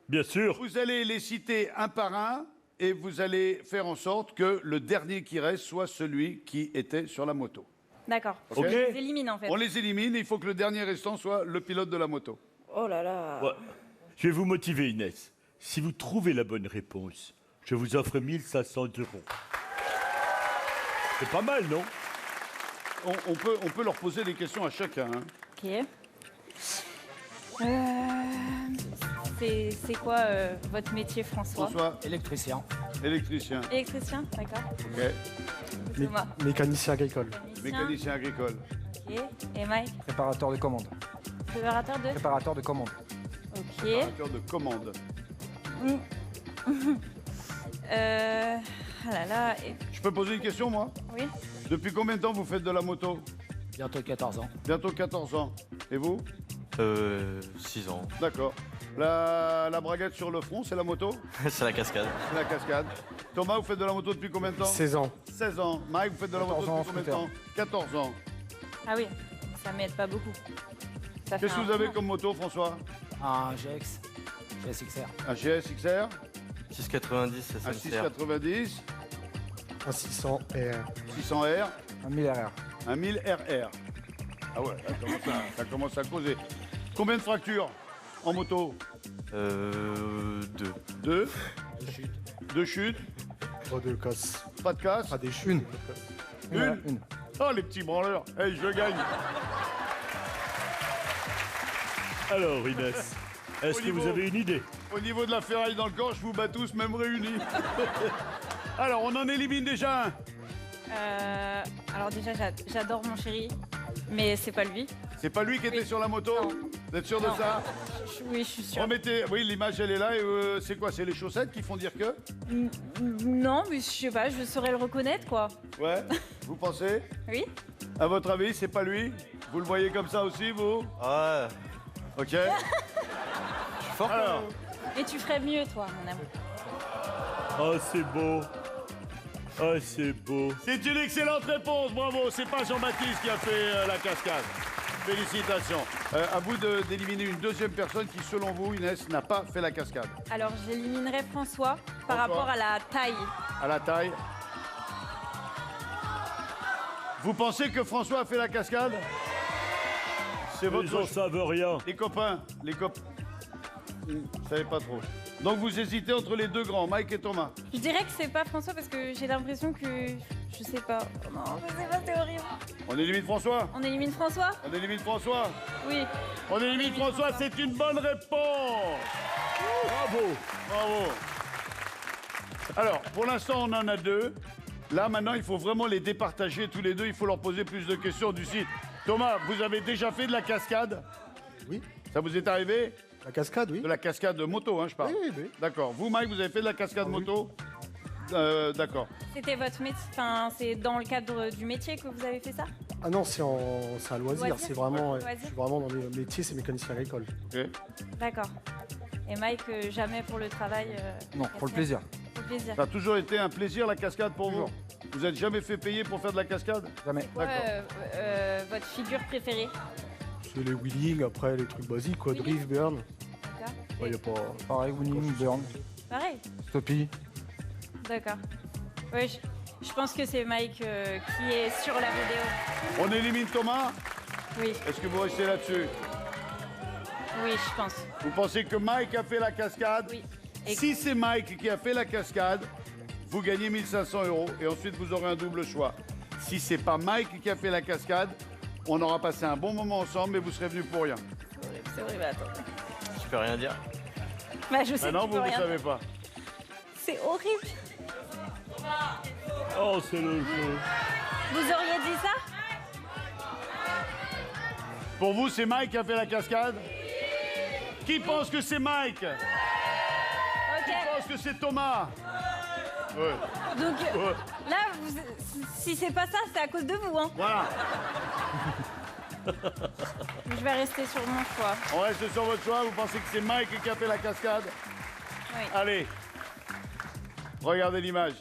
Bien sûr. Vous allez les citer un par un et vous allez faire en sorte que le dernier qui reste soit celui qui était sur la moto. D'accord. Ok. Je les élimine en fait. On les élimine et il faut que le dernier restant soit le pilote de la moto. Oh là là. Ouais. Je vais vous motiver, Inès. Si vous trouvez la bonne réponse, je vous offre 1500 €. C'est pas mal, non? On peut leur poser des questions à chacun. Hein. Ok. C'est quoi votre métier, François? François, Électricien. électricien. Électricien, d'accord. Ok. Thomas, Mécanicien agricole. Mécanicien agricole. Ok. Et Mike, Préparateur de commande. préparateur de. Préparateur de commande. Ok. Préparateur de commande. Ah là là. Je peux poser une question, moi? Oui. Depuis combien de temps vous faites de la moto? Bientôt 14 ans. Bientôt 14 ans. Et vous? 6 ans. D'accord. La braguette sur le front, c'est la moto? C'est la cascade. C'est la cascade. Thomas, vous faites de la moto depuis combien de temps? 16 ans. 16 ans. Mike, vous faites de la moto 14 ans depuis combien de temps? 14 ans. Ah oui, ça m'aide pas beaucoup. Ça Qu'est-ce fait que un vous avez moment. comme moto, François? Un GX. GSXR. Un GS XR? 690, Un 690? Un 600 R. 600R? Un 1000 RR. Un 1000 RR. Ah ouais, ça commence à causer. Combien de fractures en moto? 2. 2. 2 chutes. Pas de casse. Pas de casse. Pas des une. Une. Oh, les petits branleurs. Hey, je gagne. Alors, Inès, est-ce que vous avez une idée? Au niveau de la ferraille dans le corps, je vous bats tous, même réunis. Alors, on en élimine déjà un. Alors déjà, j'adore mon chéri, mais c'est pas lui. C'est pas lui qui était Oui. sur la moto? Non. Vous êtes sûr de Non. ça? Oui, je suis sûre. Remettez. Oui, l'image, elle est là. Et c'est quoi? C'est les chaussettes qui font dire que? Non, mais je sais pas, je saurais le reconnaître, quoi. Ouais. Vous pensez? Oui. À votre avis, c'est pas lui? Vous le voyez comme ça aussi, vous? Ouais. Ok. Fort. Alors, Mais tu ferais mieux, toi, mon amour. Oh, c'est beau. Oh, c'est beau. C'est une excellente réponse, bravo. C'est pas Jean-Baptiste qui a fait la cascade. Félicitations. À vous d'éliminer une deuxième personne qui, selon vous, Inès, n'a pas fait la cascade. Alors, j'éliminerais François par rapport à la taille. À la taille. Vous pensez que François a fait la cascade? C'est votre Ils en savent rien. Les copains, vous savez pas trop. Donc vous hésitez entre les deux grands, Mike et Thomas. Je dirais que c'est pas François parce que j'ai l'impression que... Je sais pas. Oh non, je sais pas, c'est horrible. On élimine François? On élimine François? On élimine François? Oui. On élimine François, c'est une bonne réponse. Bravo. Bravo. Alors, pour l'instant, on en a deux. Là, maintenant, il faut vraiment les départager tous les deux. Il faut leur poser plus de questions du site. Thomas, vous avez déjà fait de la cascade? Oui. Ça vous est arrivé? La cascade, oui. De la cascade moto, hein, je parle. Oui, oui. D'accord. Vous, Mike, vous avez fait de la cascade moto? D'accord. C'était votre métier, enfin, c'est dans le cadre du métier que vous avez fait ça? Ah non, c'est un loisir. Loisir. C'est vraiment, Loisir. je suis vraiment dans le métier, c'est mécanicien agricole. Ok. D'accord. Et Mike, jamais pour le travail? Non, pour le plaisir. Pour le plaisir. Ça a toujours été un plaisir, la cascade, pour Toujours. vous? Vous n'êtes jamais fait payer pour faire de la cascade? Jamais. Votre figure préférée? C'est les wheeling, après les trucs basiques, quoi. Wheeling. Drift, burn. D'accord. Il n'y a pas. Pareil, wheeling, burn, Pareil. stoppie. D'accord. Oui, je pense que c'est Mike qui est sur la vidéo. On élimine Thomas? Oui, Est-ce que vous restez là-dessus? oui, je pense. Vous pensez que Mike a fait la cascade? Oui. Et- Si c'est Mike qui a fait la cascade, vous gagnez 1500 € et ensuite vous aurez un double choix. Si c'est pas Mike qui a fait la cascade, on aura passé un bon moment ensemble mais vous serez venus pour rien. C'est horrible, attends. Je peux rien dire. Bah, je sais Maintenant, que tu vous peux ne rien savez dire. pas. C'est horrible. Oh, c'est le jeu. Vous auriez dit ça? Pour vous, c'est Mike qui a fait la cascade? Qui pense que c'est Mike? Qui Ok. pense que c'est Thomas? Ouais. Donc, là, si c'est pas ça, c'est à cause de vous, hein. Voilà. Je vais rester sur mon choix. On reste sur votre choix. Vous pensez que c'est Mike qui a fait la cascade? Oui. Allez. Regardez l'image.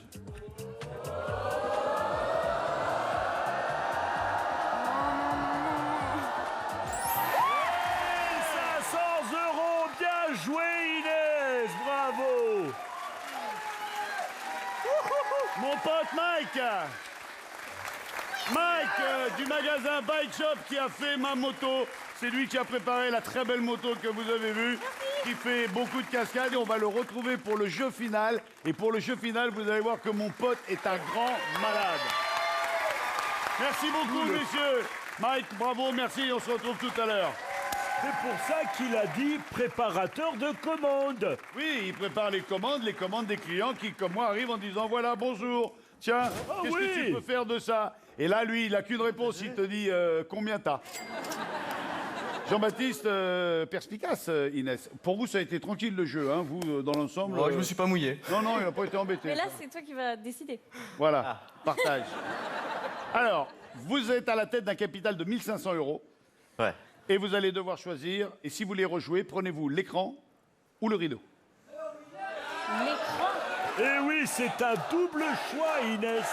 500 €, bien joué Inès, bravo. Mon pote Mike. Mike du magasin Bike Shop qui a fait ma moto. C'est lui qui a préparé la très belle moto que vous avez vue, qui fait beaucoup de cascades et on va le retrouver pour le jeu final. Et pour le jeu final, vous allez voir que mon pote est un grand malade. Merci beaucoup, messieurs. Mike, bravo, merci. On se retrouve tout à l'heure. C'est pour ça qu'il a dit préparateur de commandes. Oui, il prépare les commandes des clients qui, comme moi, arrivent en disant voilà, bonjour. Tiens, qu'est-ce oui. que tu peux faire de ça? Et là, lui, il n'a qu'une réponse. Il te dit combien t'as. Jean-Baptiste, perspicace, Inès. Pour vous, ça a été tranquille le jeu, hein, vous, dans l'ensemble. Oh, je me suis pas mouillé. Non, non, il n'a pas été embêté. Mais là, c'est toi qui vas décider. Voilà, partage. Alors, vous êtes à la tête d'un capital de 1500 € Ouais. et vous allez devoir choisir. Et si vous voulez rejouer, prenez-vous l'écran ou le rideau. L'écran. Eh oui, c'est un double choix Inès.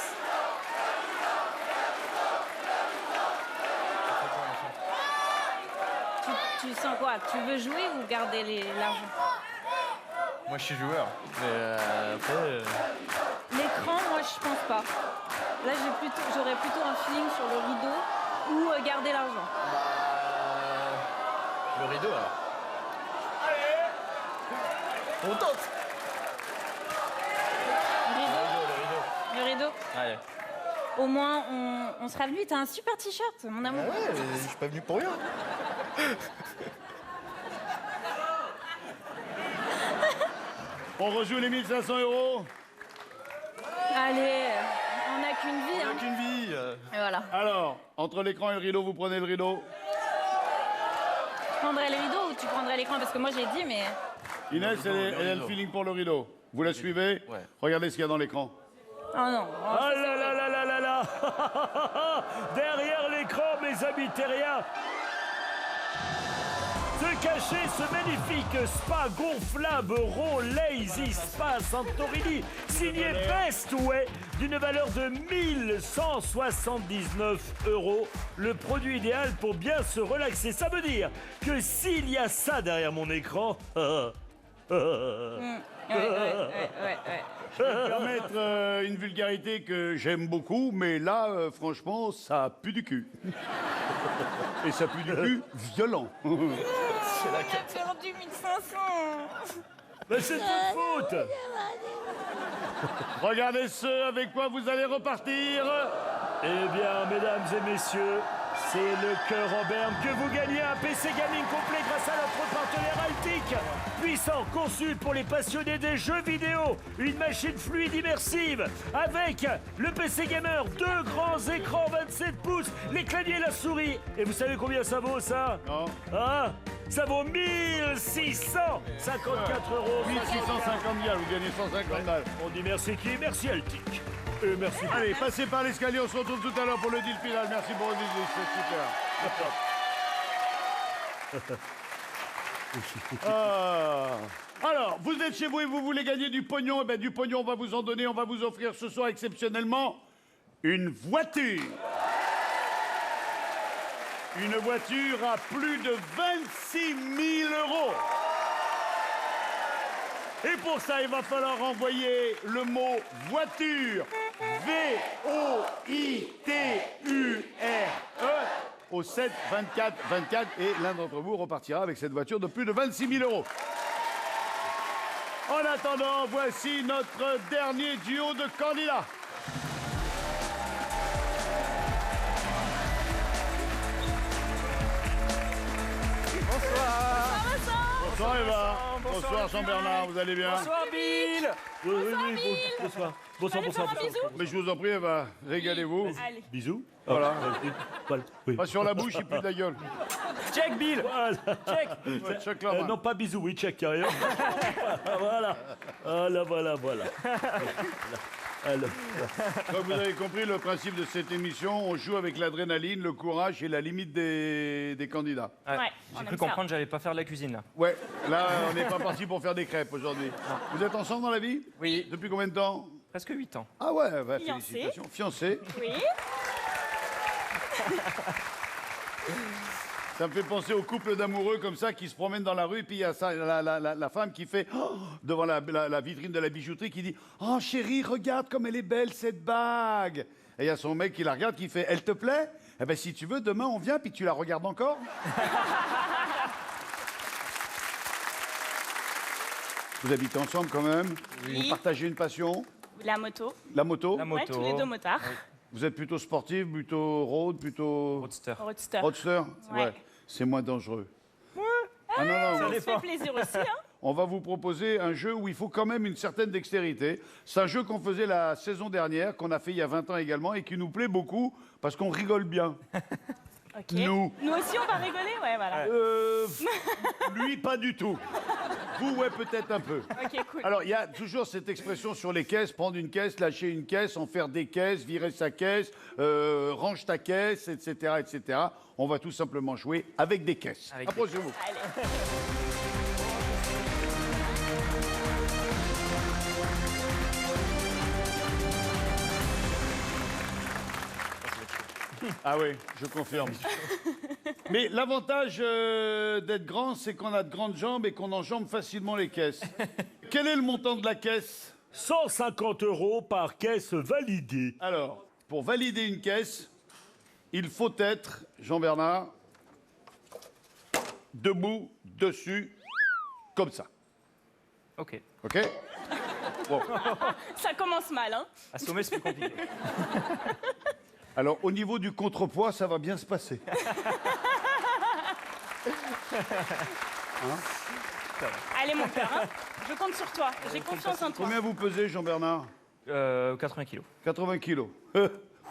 Tu sens quoi? Tu veux jouer ou garder l'argent? Moi, je suis joueur. Mais après. L'écran, moi, je pense pas. Là, j'aurais plutôt un feeling sur le rideau ou garder l'argent. Le rideau, alors. On tente. Le rideau. Allez. Au moins, on sera venu. T'as un super t-shirt, mon amour. Ouais, mais je suis pas venu pour rien. On rejoue les 1500 €. Allez, on n'a qu'une vie. On Hein. a qu'une vie. Et voilà. Alors, entre l'écran et le rideau, vous prenez le rideau. Tu prendrais le rideau ou tu prendrais l'écran? Parce que moi, j'ai dit, mais... Inès, elle a le feeling pour le rideau. Vous la suivez? Ouais. Regardez ce qu'il y a dans l'écran. Oh non. Oh, Ah là là là là là là. Derrière l'écran, mes amis terriens. se cachait ce magnifique spa gonflable rond Lazy Spa Santorini, signé Bestway, d'une valeur de 1179 €. Le produit idéal pour bien se relaxer. Ça veut dire que s'il y a ça derrière mon écran... Je vais me permettre une vulgarité que j'aime beaucoup, mais là, franchement, ça pue du cul. Et ça pue du cul violent. On a perdu 1500. Mais c'est de votre faute. Regardez ce avec quoi vous allez repartir. Eh bien, mesdames et messieurs, c'est le cœur en berne que vous gagnez un PC gaming complet grâce à notre partenaire Altic. Puissant, conçu pour les passionnés des jeux vidéo. Une machine fluide immersive avec le PC gamer, 2 grands écrans 27 pouces, les claviers et la souris. Et vous savez combien ça vaut ça? Non. Ah, ça vaut 1654 €. 1650 balles, vous gagnez 150 balles. On dit merci qui? Merci Altic. Et merci. Allez, passez par l'escalier, on se retrouve tout à l'heure pour le deal final. Merci pour le deal, c'est super. Alors, vous êtes chez vous et vous voulez gagner du pognon, eh bien du pognon, on va vous en donner, on va vous offrir ce soir exceptionnellement une voiture. Une voiture à plus de 26 000 €. Et pour ça, il va falloir envoyer le mot voiture, V-O-I-T-U-R-E, au 7 24 24 et l'un d'entre vous repartira avec cette voiture de plus de 26 000 €. En attendant, voici notre dernier duo de candidats. Bonsoir Eva. Bonsoir Jean-Bernard, vous allez bien? Bonsoir Bill. Bonsoir. Allez faire un bisou. Mais je vous en prie Eva, régalez-vous. Allez. Bisous. Voilà. Voilà. Oui. Pas sur la bouche, il pue de la gueule. Check Bill. Voilà. Check. Ouais, check la main. Non, pas bisous, oui, check carrière. Voilà. Voilà. Alors, Comme vous avez compris, le principe de cette émission, on joue avec l'adrénaline, le courage et la limite des candidats. Ouais. Ouais, on J'ai aime cru ça. comprendre que j'allais pas faire de la cuisine là. Ouais, là, on n'est pas parti pour faire des crêpes aujourd'hui. Vous êtes ensemble dans la vie? Oui. Depuis combien de temps? Presque 8 ans. Ah ouais, bah, Fiancé. félicitations. Fiancé. Oui. Ça me fait penser aux couples d'amoureux comme ça qui se promènent dans la rue et puis il y a ça, la femme qui fait oh devant la vitrine de la bijouterie qui dit « Oh chérie, regarde comme elle est belle cette bague !» Et il y a son mec qui la regarde qui fait « Elle te plaît? Eh ben si tu veux, demain on vient puis tu la regardes encore. » Vous habitez ensemble quand même? Oui. Vous partagez une passion? La moto. La moto? La Ouais, moto. tous les deux motards. Vous êtes plutôt sportif, plutôt road, plutôt... Roadster. Roadster. Roadster? Ouais. C'est moins dangereux. Ah non, non, Ça fait plaisir aussi, hein. on va vous proposer un jeu où il faut quand même une certaine dextérité. C'est un jeu qu'on faisait la saison dernière, qu'on a fait il y a 20 ans également, et qui nous plaît beaucoup parce qu'on rigole bien. Ok. Nous. Nous aussi, on va rigoler, ouais, voilà. Lui, pas du tout. Vous, ouais, peut-être un peu. Ok, cool. Alors, il y a toujours cette expression sur les caisses, prendre une caisse, lâcher une caisse, en faire des caisses, virer sa caisse, range ta caisse, etc., etc. On va tout simplement jouer avec des caisses. Avec des Approchez-vous. Allez. Ah oui, je confirme. Mais l'avantage d'être grand, c'est qu'on a de grandes jambes et qu'on enjambe facilement les caisses. Quel est le montant de la caisse? 150 € par caisse validée. Alors, pour valider une caisse, il faut être, Jean-Bernard, debout, dessus, comme ça. Ok. OK? Bon. Ça commence mal, hein. Assommer, c'est plus compliqué. Alors, au niveau du contrepoids, ça va bien se passer. Allez, mon cœur, hein. Je compte sur toi. J'ai confiance en toi. Combien vous pesez, Jean-Bernard? 80 kilos. 80 kilos.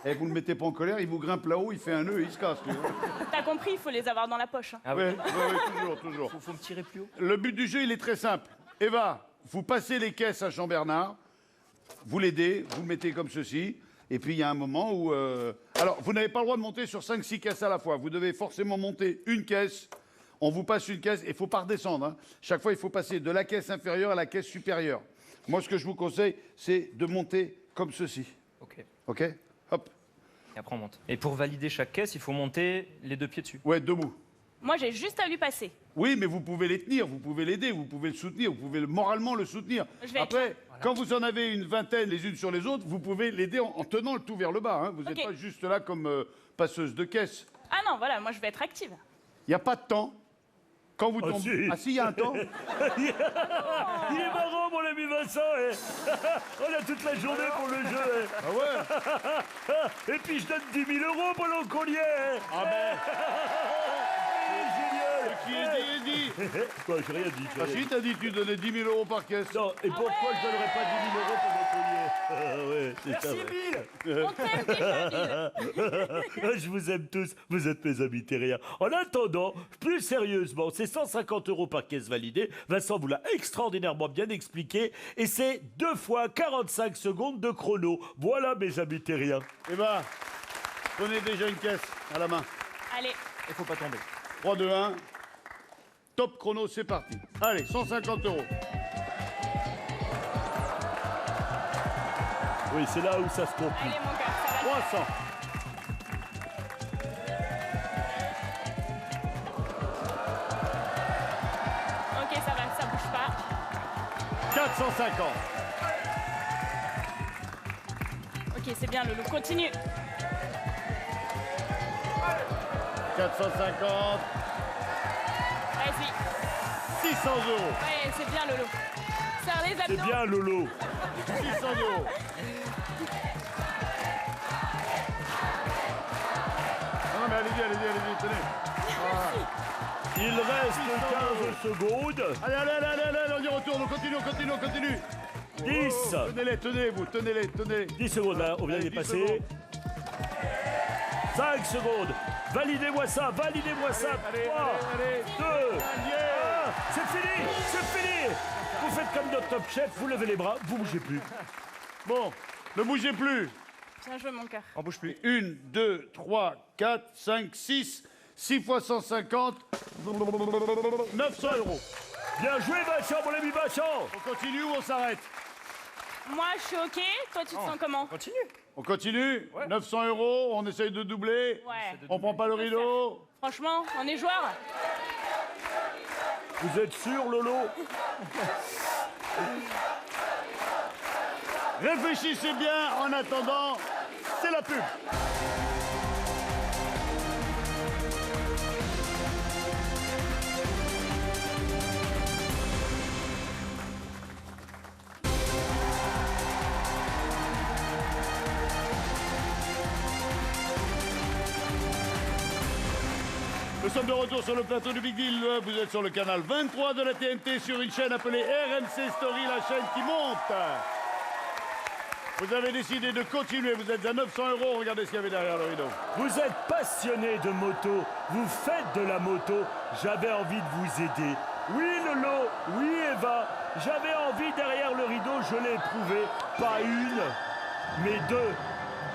Et vous ne le mettez pas en colère, il vous grimpe là-haut, il fait un nœud et il se casse. Lui, hein. T'as compris, il faut les avoir dans la poche, hein. Ah Oui, ouais. toujours, toujours. Faut me tirer plus haut. Le but du jeu, il est très simple. Eva, vous passez les caisses à Jean-Bernard, vous l'aidez, vous le mettez comme ceci, et puis il y a un moment où... Alors, vous n'avez pas le droit de monter sur 5-6 caisses à la fois. Vous devez forcément monter une caisse. On vous passe une caisse, il ne faut pas redescendre. Hein. Chaque fois, il faut passer de la caisse inférieure à la caisse supérieure. Moi, ce que je vous conseille, c'est de monter comme ceci. Ok. OK? Hop. Et après on monte. Et pour valider chaque caisse, il faut monter les 2 pieds dessus. Ouais, debout. Moi, j'ai juste à lui passer. Oui, mais vous pouvez les tenir, vous pouvez l'aider, vous pouvez le soutenir, vous pouvez moralement le soutenir. Je vais Après, quand vous en avez une vingtaine les unes sur les autres, vous pouvez l'aider en tenant le tout vers le bas. Hein. Vous n'êtes Ok. pas juste là comme passeuse de caisse. Ah non, voilà, moi, je vais être active. Il n'y a pas de temps. Quand vous Oh, tombez... si. Ah si, il y a un temps. Il est marrant, mon ami Vincent. On a toute la journée pour le jeu. Ah ouais. Et puis je donne 10 000 € pendant qu'on y est. Ah ben, Génial. qui est dit. Quoi, j'ai rien dit. j'ai Ah rien si, dit. t'as dit que tu donnais 10 000 € par caisse. Non, et pourquoi je donnerais pas 10 000 € pendant qu'on y est? Ah ouais, c'est ça. Ouais. On t'aime déjà, Bill. Je vous aime tous, vous êtes mes amis terriens. En attendant, plus sérieusement, c'est 150 € par caisse validée. Vincent vous l'a extraordinairement bien expliqué. Et c'est 2 fois 45 secondes de chrono. Voilà mes amis terriens. Eh ben, prenez déjà une caisse à la main. Allez, Il faut pas tomber. 3, 2, 1. Top chrono, c'est parti. Allez, 150 €. Oui, c'est là où ça se complique. allez, mon cœur, ça va. 300. Ok, ça va, ça bouge pas. 450. Ok, c'est bien, Loulou, continue. 450. Vas-y. 600 €. Ouais, c'est bien, Loulou. Serre les C'est abdos. bien, Lolo. 600 €. Non, mais allez-y, tenez. Il reste 15 secondes. Allez, on y retourne, on continue. 10. Tenez-les. 10 secondes, là, on vient de Allez, les 10 passer. secondes. 5 secondes. Validez-moi ça. Allez, 3, allez. 2, 1. C'est fini. Vous faites comme notre Top Chef, vous levez les bras, vous bougez plus. Bon, ne bougez plus. Bien joué, mon cœur. On bouge plus. 1, 2, 3, 4, 5, 6. 6 fois 150. 900 €. Bien joué, Vincent, mon ami Vincent. On continue ou on s'arrête? Moi, je suis ok. Toi, tu te sens comment? Continue. On continue. 900 €, on essaye de doubler. Ouais. On prend pas le rideau. Franchement, on est joueurs. Vous êtes sûr, Lolo? Réfléchissez bien en attendant, c'est la pub. Nous sommes de retour sur le plateau du Big Deal. Vous êtes sur le canal 23 de la TNT sur une chaîne appelée RMC Story, la chaîne qui monte. Vous avez décidé de continuer, vous êtes à 900 €. Regardez ce qu'il y avait derrière le rideau. Vous êtes passionné de moto, vous faites de la moto, j'avais envie de vous aider. Oui Lolo, oui Eva, j'avais envie derrière le rideau, je l'ai éprouvé, pas une, mais deux.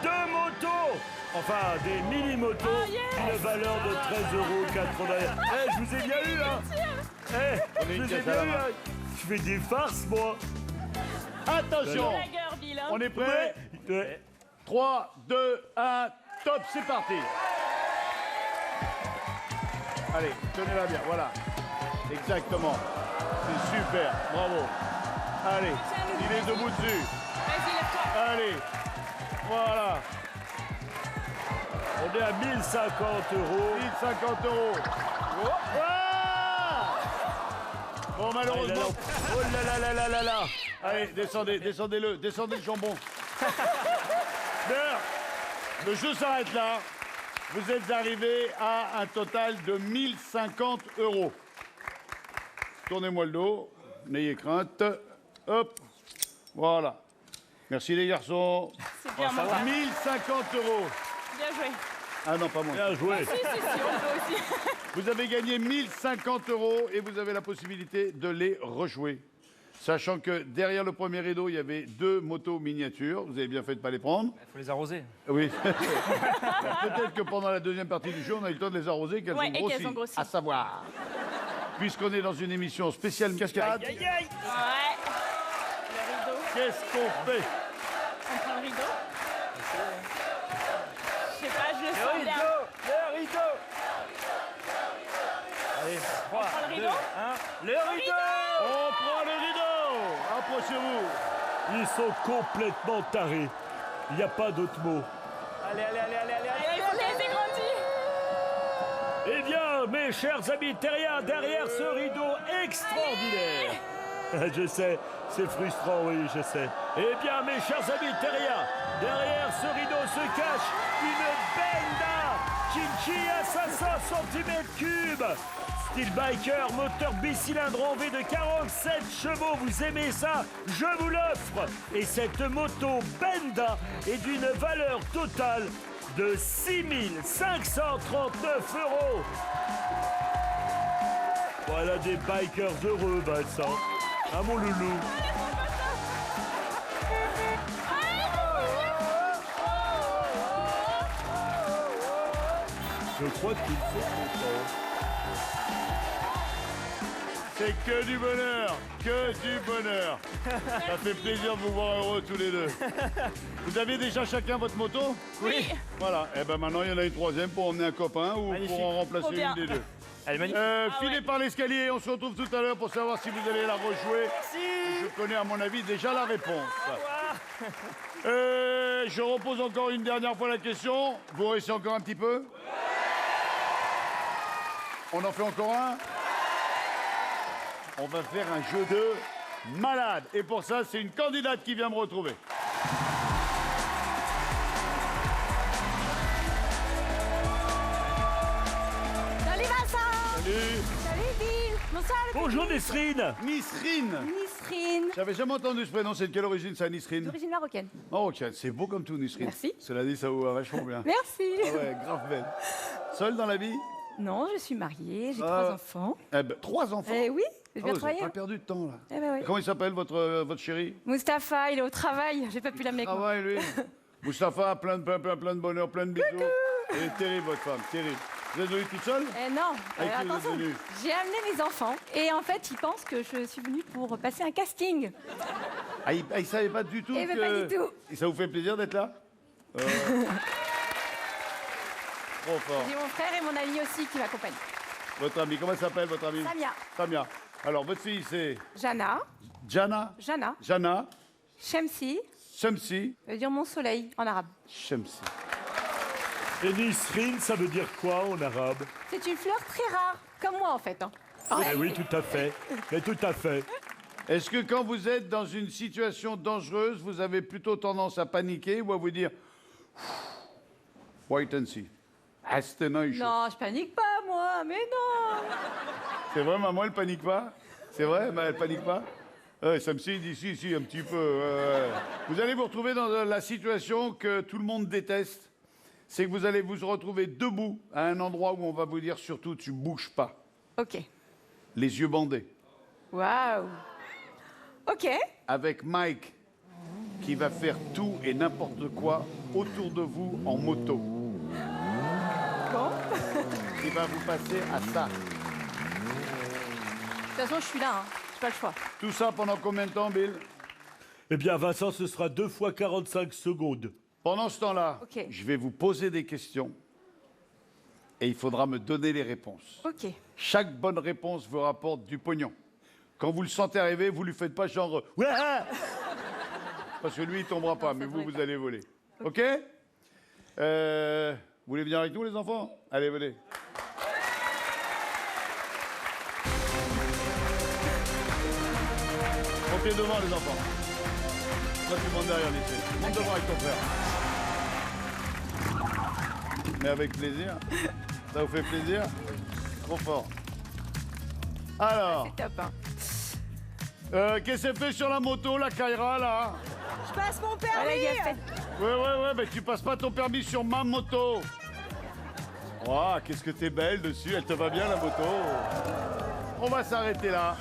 Deux motos. Enfin, des mini-motos d'une valeur de 13,80 €. Eh, je vous ai bien eu, hein. Eh, je vous ai bien eu, hein. Je fais des farces, moi. Attention, Blagueur, Bill. Hein. on est prêt? Ouais. 3, 2, 1, top, c'est parti. Allez, tenez-la bien, voilà. Exactement. C'est super, bravo. Allez, il est debout dessus. Vas-y, lève-toi. Allez, voilà. On est à 1050 €. 1050 €. Ah bon, malheureusement. Oh là là là là là là. Allez, descendez le jambon. D'ailleurs, le jeu s'arrête là. Vous êtes arrivé à un total de 1050 €. Tournez-moi le dos, n'ayez crainte. Hop, voilà. Merci les garçons. C'est bien, mon cœur. 1050 €. Bien joué. Ah non, pas moi. Bien joué. Si, on peut aussi. Vous avez gagné 1050 € et vous avez la possibilité de les rejouer. Sachant que derrière le premier rideau, il y avait 2 motos miniatures. Vous avez bien fait de ne pas les prendre. Il faut les arroser. Oui. Alors, peut-être que pendant la deuxième partie du jeu, on a eu le temps de les arroser et qu'elles ont grossi. À savoir, puisqu'on est dans une émission spéciale cascade, Aïe, aïe. Ouais. qu'est-ce qu'on fait? On prend le rideau. Je sais pas, je le sens bien. Le rideau. Allez, 3, prend le 2, rideau 1. Le rideau. On prend le rideau. Approchez-vous. Ils sont complètement tarés. Il n'y a pas d'autre mot. Allez. Il faut qu'elle s'agrandisse. Eh bien, mes chers amis terriens, derrière ce rideau extraordinaire. Je sais, c'est frustrant, oui, je sais. Eh bien, mes chers amis terriens, derrière ce rideau se cache une Benda Kinchi à 500 cm3. Style biker, moteur bicylindre en V de 47 chevaux. Vous aimez ça? Je vous l'offre. Et cette moto Benda est d'une valeur totale de 6 539 €. Voilà des bikers heureux, Vincent. Ah, mon loulou. Je crois qu'ils sont contents. C'est que du bonheur, que du bonheur. Ça fait plaisir de vous voir heureux tous les deux. Vous avez déjà chacun votre moto? Oui. Voilà. Et ben maintenant, il y en a une troisième pour emmener un copain ou Magnifique. pour en remplacer Trop bien. une des deux. Elle est magnifique. Filez par l'escalier, on se retrouve tout à l'heure pour savoir si vous allez la rejouer. Je connais à mon avis déjà la réponse. Je repose encore une dernière fois la question. Vous restez encore un petit peu? On en fait encore un? On va faire un jeu de malade. Et pour ça, c'est une candidate qui vient me retrouver. Salut Vincent. Salut. Salut Bill. Bonsoir les Bonjour Nesrine. Nisrine. Nisrine. J'avais jamais entendu ce prénom. C'est de quelle origine ça, Nisrine? D'origine marocaine. Oh, ok, c'est beau comme tout, Nisrine. Merci. Cela dit, ça vous va vachement bien. Merci. Ah ouais, grave belle. Seule dans la vie? Non, je suis mariée, j'ai Ah. 3 enfants. Eh ben, 3 enfants? Eh oui, je Ah, viens vous travailler. n'avez pas perdu de temps, là. Eh ben oui. Comment il s'appelle, votre chéri? Mustapha, il est au travail, j'ai pas pu l'amener avec Ah moi. ouais, lui. Mustapha, plein de bonheur, plein de bisous. Elle est terrible, votre femme, terrible. Vous êtes venue toute seule? Eh non, Avec qui vous êtes attention, venue? j'ai amené mes enfants et en fait ils pensent que je suis venue pour passer un casting. Ah, il ne savait pas du tout Eh ben, que... pas du tout. Et ça vous fait plaisir d'être là? Trop fort. J'ai mon frère et mon ami aussi qui m'accompagnent. Votre ami, comment elle s'appelle, votre ami? Samia. Samia. Alors, votre fille, c'est Jana, Jana, Jana, Shemsi, Shamsi, ça veut dire mon soleil en arabe. Shamsi. Et Nisrine, ça veut dire quoi en arabe? C'est une fleur très rare, comme moi en fait. Hein. Eh oui, tout à fait. Mais tout à fait. Est-ce que quand vous êtes dans une situation dangereuse, vous avez plutôt tendance à paniquer ou à vous dire wait and see? Non, je panique pas moi, mais non. C'est vrai, maman, elle panique pas? C'est vrai, mais elle panique pas? Shamsi dit si, un petit peu. Vous allez vous retrouver dans la situation que tout le monde déteste. C'est que vous allez vous retrouver debout à un endroit où on va vous dire surtout tu bouges pas. Ok. Les yeux bandés. Waouh. Ok. Avec Mike qui va faire tout et n'importe quoi autour de vous en moto. Bon. Il va vous passer à ça. De toute façon, je suis là, hein. J'ai pas le choix. Tout ça pendant combien de temps, Bill? Eh bien, Vincent, ce sera 2 fois 45 secondes. Pendant ce temps-là, Ok. je vais vous poser des questions et il faudra me donner les réponses. Ok. Chaque bonne réponse vous rapporte du pognon. Quand vous le sentez arriver, vous lui faites pas genre ouais, ah parce que lui il tombera pas, mais vous allez voler. Ok? Vous voulez venir avec nous les enfants? Allez, venez. Montez devant les enfants. Toi tu montes derrière lycée. Monte devant avec ton frère. Mais avec plaisir. Ça vous fait plaisir? Trop fort. Alors, C'est top, hein. qu'est-ce qu'elle fait sur la moto, la Kaira, là? Je passe mon Allez, permis. Gaspard. Ouais, mais tu passes pas ton permis sur ma moto. Oh, qu'est-ce que t'es belle dessus, elle te va bien, la moto. On va s'arrêter là.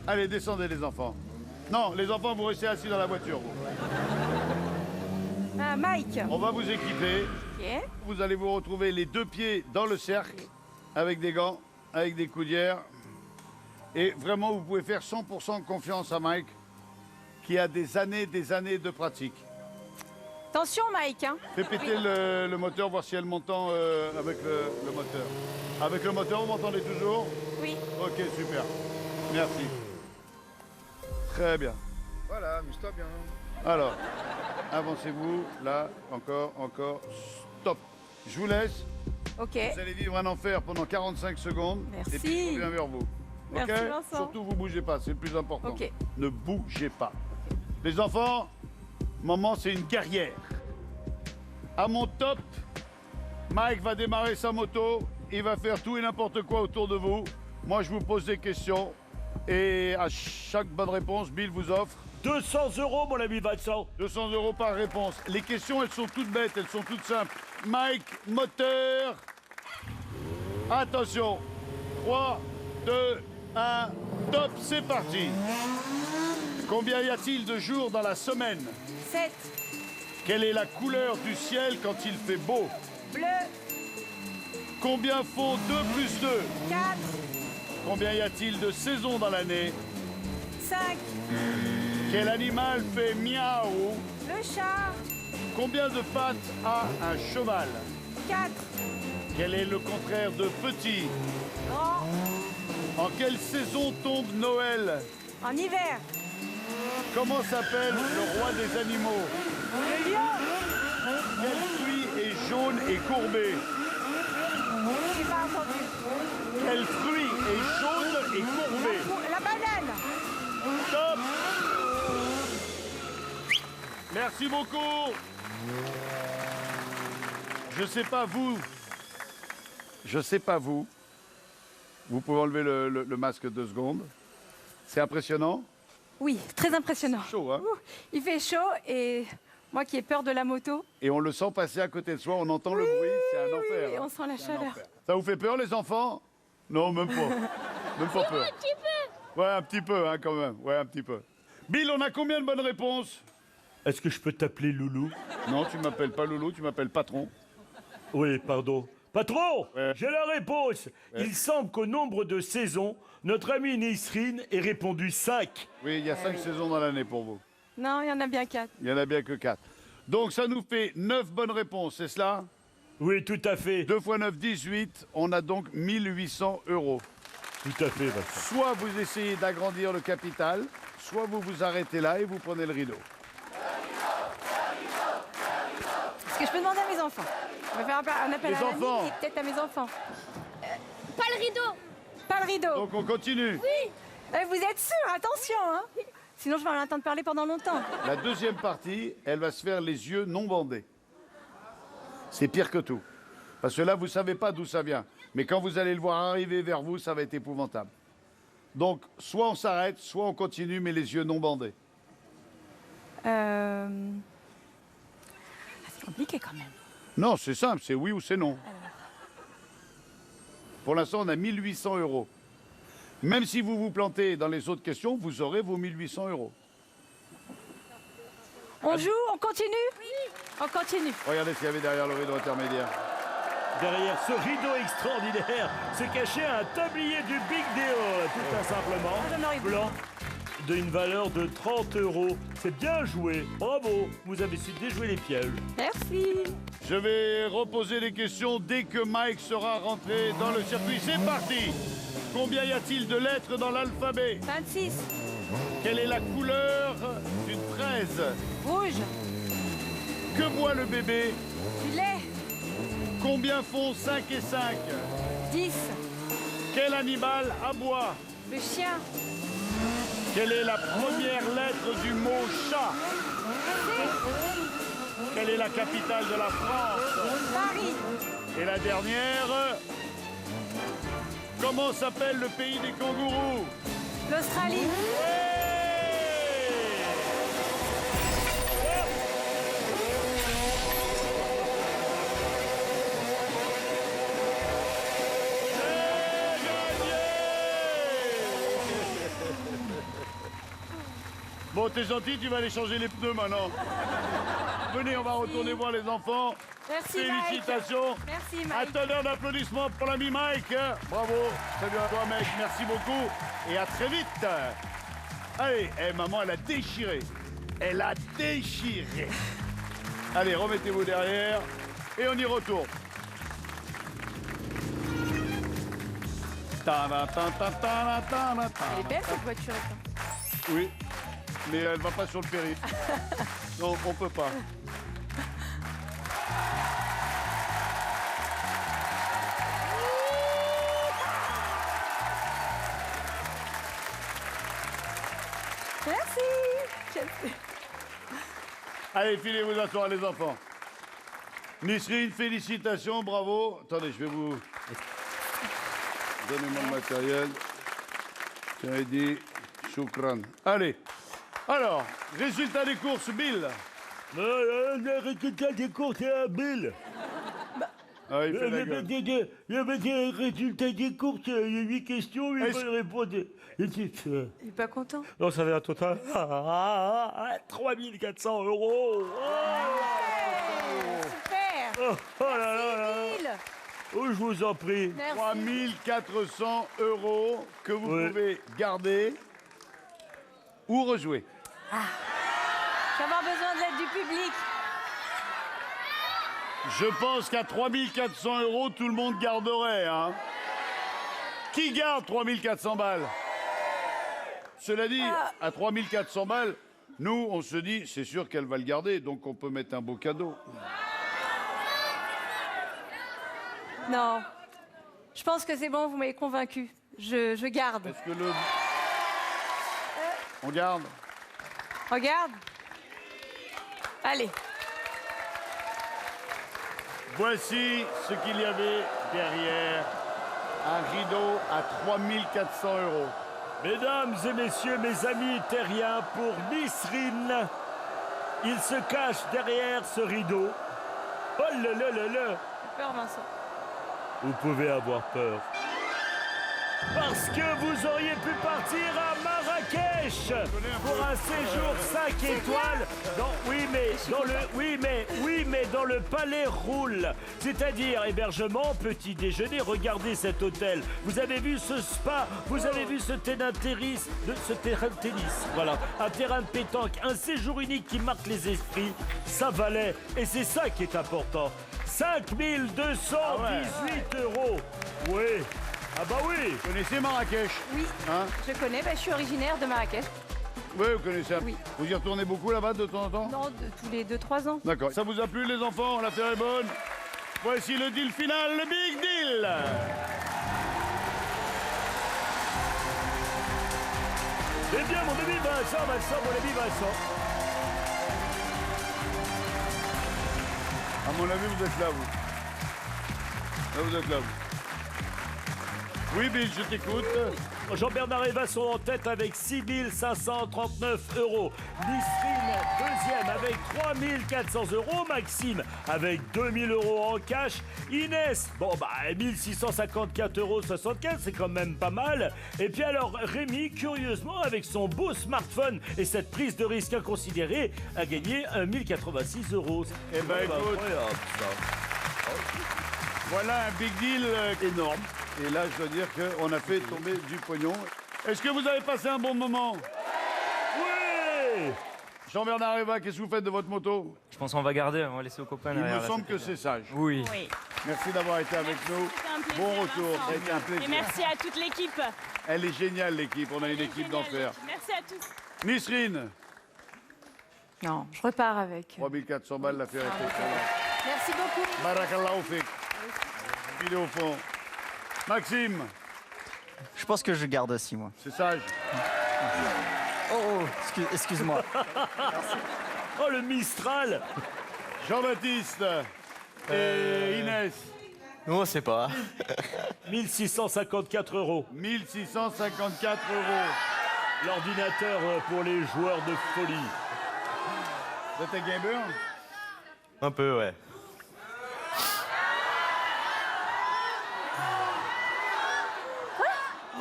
Allez, descendez les enfants. Non, les enfants, vous restez assis dans la voiture. Vous. Ah, Mike. On va vous équiper. Ok. Vous allez vous retrouver les deux pieds dans le cercle, avec des gants, avec des coudières. Et vraiment, vous pouvez faire 100% confiance à Mike, qui a des années de pratique. Attention, Mike. Hein. Fais péter le moteur, voir si elle m'entend avec le moteur. Avec le moteur, vous m'entendez toujours? Oui. Ok, super. Merci. Très bien. Voilà, amuse-toi bien. Alors, avancez-vous. Là, encore. Stop. Je vous laisse. Ok. Vous allez vivre un enfer pendant 45 secondes. Merci. Et puis je reviens vers vous. Merci, Ok? Vincent. Surtout, vous bougez pas, c'est le plus important. Ok. Ne bougez pas. Les enfants, maman, c'est une guerrière. À mon top, Mike va démarrer sa moto. Il va faire tout et n'importe quoi autour de vous. Moi, je vous pose des questions. Et à chaque bonne réponse, Bill vous offre 200 €, mon ami Vincent. 200 € par réponse. Les questions, elles sont toutes bêtes, elles sont toutes simples. Mike, moteur. Attention. 3, 2, 1, top, c'est parti. Combien y a-t-il de jours dans la semaine? 7. Quelle est la couleur du ciel quand il fait beau? Bleu. Combien font 2 plus 2? 4. Combien y a-t-il de saisons dans l'année? 5. Quel animal fait miaou? Le chat. Combien de pattes a un cheval? 4. Quel est le contraire de petit? Grand. En quelle saison tombe Noël? En hiver. Comment s'appelle le roi des animaux? Le lion. Quel fruit est jaune et courbé? J'ai pas entendu. Quel fruit est jaune et courbé? La banane. Top! Merci beaucoup. Je sais pas vous. Vous pouvez enlever le masque 2 secondes. C'est impressionnant. Oui, très impressionnant. Chaud, hein? Il fait chaud et moi qui ai peur de la moto. Et on le sent passer à côté de soi, on entend le bruit, c'est un enfer. Et hein. on sent la C'est un chaleur. enfer. Ça vous fait peur, les enfants? Non, même pas. Même pas peur. Un petit peu. Ouais, un petit peu, hein, quand même. Ouais, un petit peu. Bill, on a combien de bonnes réponses? Est-ce que je peux t'appeler Loulou? Non, tu m'appelles pas Loulou, tu m'appelles Patron. Oui, pardon. Patron, Ouais. j'ai la réponse. Ouais. Il semble qu'au nombre de saisons, notre ami Nisrine ait répondu 5. Oui, il y a 5 saisons dans l'année pour vous. Non, il y en a bien 4. Il y en a bien que 4. Donc ça nous fait 9 bonnes réponses, c'est cela? Oui, tout à fait. 2 x 9, 18. On a donc 1800 €. Tout à fait, Vincent. Soit vous essayez d'agrandir le capital, soit vous vous arrêtez là et vous prenez le rideau. Est-ce que je peux demander à mes enfants? On va faire un appel Les à enfants. l'ami et peut-être à mes enfants. Pas le rideau. Pas le rideau. Donc on continue. Vous êtes sûrs? Attention, hein? Sinon, je vais en entendre parler pendant longtemps. La deuxième partie, elle va se faire les yeux non bandés. C'est pire que tout. Parce que là, vous ne savez pas d'où ça vient. Mais quand vous allez le voir arriver vers vous, ça va être épouvantable. Donc, soit on s'arrête, soit on continue, mais les yeux non bandés. C'est compliqué quand même. Non, c'est simple, c'est oui ou c'est non. Pour l'instant, on a 1800 €. Même si vous vous plantez dans les autres questions, vous aurez vos 1800 €. On joue? On continue? Oui. On continue. Regardez ce qu'il y avait derrière le rideau intermédiaire. Derrière ce rideau extraordinaire se cachait un tablier du Big Deal, tout Ah, j'en aurais simplement, blanc, d'une valeur de 30 €. C'est bien joué, bravo, vous avez su déjouer les pièges. Merci. Je vais reposer les questions dès que Mike sera rentré dans le circuit. C'est parti! Combien y a-t-il de lettres dans l'alphabet? 26. Quelle est la couleur d'une fraise? Rouge. Que boit le bébé? Du lait. Combien font 5 et 5? 10. Quel animal aboie? Le chien. Quelle est la première lettre du mot chat? Quelle est la capitale de la France? Paris. Et la dernière? Comment s'appelle le pays des kangourous? L'Australie. Bon, t'es gentil, tu vas aller changer les pneus maintenant. Venez, on va retourner voir les enfants. Merci, Félicitations. Mike. Merci, Un Mike. tonnerre d'applaudissements pour l'ami Mike. Bravo. Salut à toi, mec. Merci beaucoup. Et à très vite. Allez, maman, elle a déchiré. Elle a déchiré. Allez, remettez-vous derrière. Et on y retourne. Elle est belle cette voiture. Oui, mais elle va pas sur le périph'. Non, on peut pas. Merci. Allez, filez vous asseoir, les enfants. Nisrine, félicitations, bravo. Attendez, je vais vous... Donnez-moi le matériel. J'ai dit, choukran. Allez. Alors, résultat des courses, Bill. Le résultat des courses, Bill. Ah, il fait la gueule. Le résultat des courses, il y a 8 questions, il faut répondre. Il est pas content. Non, ça fait un total 3400 €. Super. Oh là là là. Mille. Oh, je vous en prie. Merci. 3400 € que vous pouvez garder ou rejouer. Je vais avoir besoin de l'aide du public. Je pense qu'à 3400 €, tout le monde garderait. Hein. Qui garde 3400 balles? Cela dit, à 3400 balles, nous, on se dit, c'est sûr qu'elle va le garder, donc on peut mettre un beau cadeau. Non. Je pense que c'est bon, vous m'avez convaincu. Je garde. Est-ce que le... On garde? Regarde. Allez. Voici ce qu'il y avait derrière. Un rideau à 3400 €. Mesdames et messieurs, mes amis terriens, pour Nisrine, il se cache derrière ce rideau. Oh là là là là. J'ai peur, Vincent. Vous pouvez avoir peur. Parce que vous auriez pu partir à Marrakech pour un séjour 5 étoiles. Dans le Palais Roule. C'est-à-dire hébergement, petit déjeuner. Regardez cet hôtel. Vous avez vu ce spa, vous avez vu ce terrain de tennis. Voilà, un terrain de pétanque, un séjour unique qui marque les esprits. Ça valait, et c'est ça qui est important. 5218 €. Oui. Ah bah oui. Vous connaissez Marrakech? Oui. Hein? Je connais. Je suis originaire de Marrakech. Oui, vous connaissez. Oui. Vous y retournez beaucoup là-bas de temps en temps? Non, tous les 2-3 ans. D'accord. Ça vous a plu les enfants? L'affaire est bonne. Voici le deal final, le big deal. Eh bien, mon ami Vincent, mon ami Vincent. À mon avis, vous êtes là, vous. Là, vous êtes là, vous. Oui, Bill, je t'écoute. Jean-Bernard et Vincent en tête avec 6 539 €. Nisrine, deuxième avec 3 400 €. Maxime avec 2 000 € en cash. Inès, 1 654,75 €, c'est quand même pas mal. Et puis alors, Rémi, curieusement, avec son beau smartphone et cette prise de risque inconsidérée, a gagné 1 086 €. Eh ben, écoute. Incroyable, ça. Voilà un big deal énorme. Et là, je dois dire qu'on a fait tomber du pognon. Est-ce que vous avez passé un bon moment? Oui. Jean-Bernard Eva, qu'est-ce que vous faites de votre moto? Je pense qu'on va garder, on va laisser aux copains Il derrière. me là, semble c'est que bien. c'est sage. Oui. Merci d'avoir été avec nous. Bon retour, ça a été un plaisir. Et merci à toute l'équipe. Elle est géniale, l'équipe. On a une équipe d'enfer. Merci à tous. Nisrine, Non, je repars avec. 3400 balles, l'affaire est excellente. Merci beaucoup. Barakallahu fik. Il est au fond. Maxime, Je pense que je garde aussi, moi. c'est sage. Oh, excuse-moi. Oh, le Mistral. Jean-Baptiste et Inès, Non, c'est pas. 1654 €. 1654 €. L'ordinateur pour les joueurs de folie. Vous êtes un gamer? Un peu, ouais.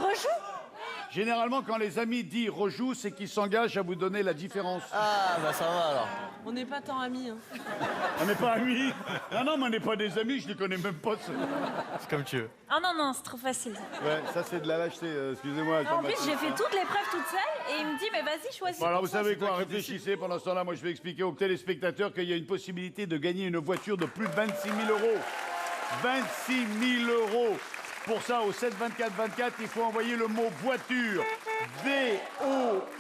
Rejoue. Généralement, quand les amis disent rejoue, c'est qu'ils s'engagent à vous donner la différence. Ah, bah ça va alors. On n'est pas tant amis. Hein. On n'est pas amis. Non, mais on n'est pas des amis, je ne les connais même pas. C'est comme tu veux. Ah non, non, c'est trop facile. Ouais, ça c'est de la lâcheté, excusez-moi. En plus, j'ai fait toutes les preuves toute seule et il me dit, mais vas-y, choisis. Bon, alors vous pour ça. savez quoi, réfléchissez pendant ce temps-là. Moi, je vais expliquer aux téléspectateurs qu'il y a une possibilité de gagner une voiture de plus de 26 000 euros. 26 000 euros. Pour ça, au 7 24 24, il faut envoyer le mot voiture. V-O-I-T-U-R-E.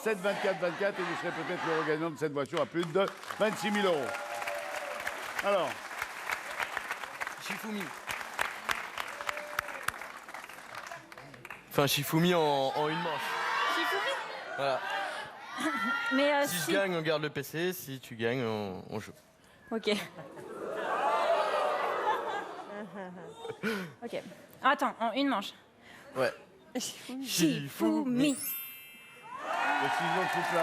7 24 24 et vous serez peut-être le gagnant de cette voiture à plus de 26 000 euros. Alors, Shifumi. Enfin, Shifumi en une manche. Shifumi. Voilà. Mais Si je gagne, on garde le PC. Si tu gagnes, on joue. Ok. Ok. Attends, en une manche. Ouais. Shifumi. le ciseau coupe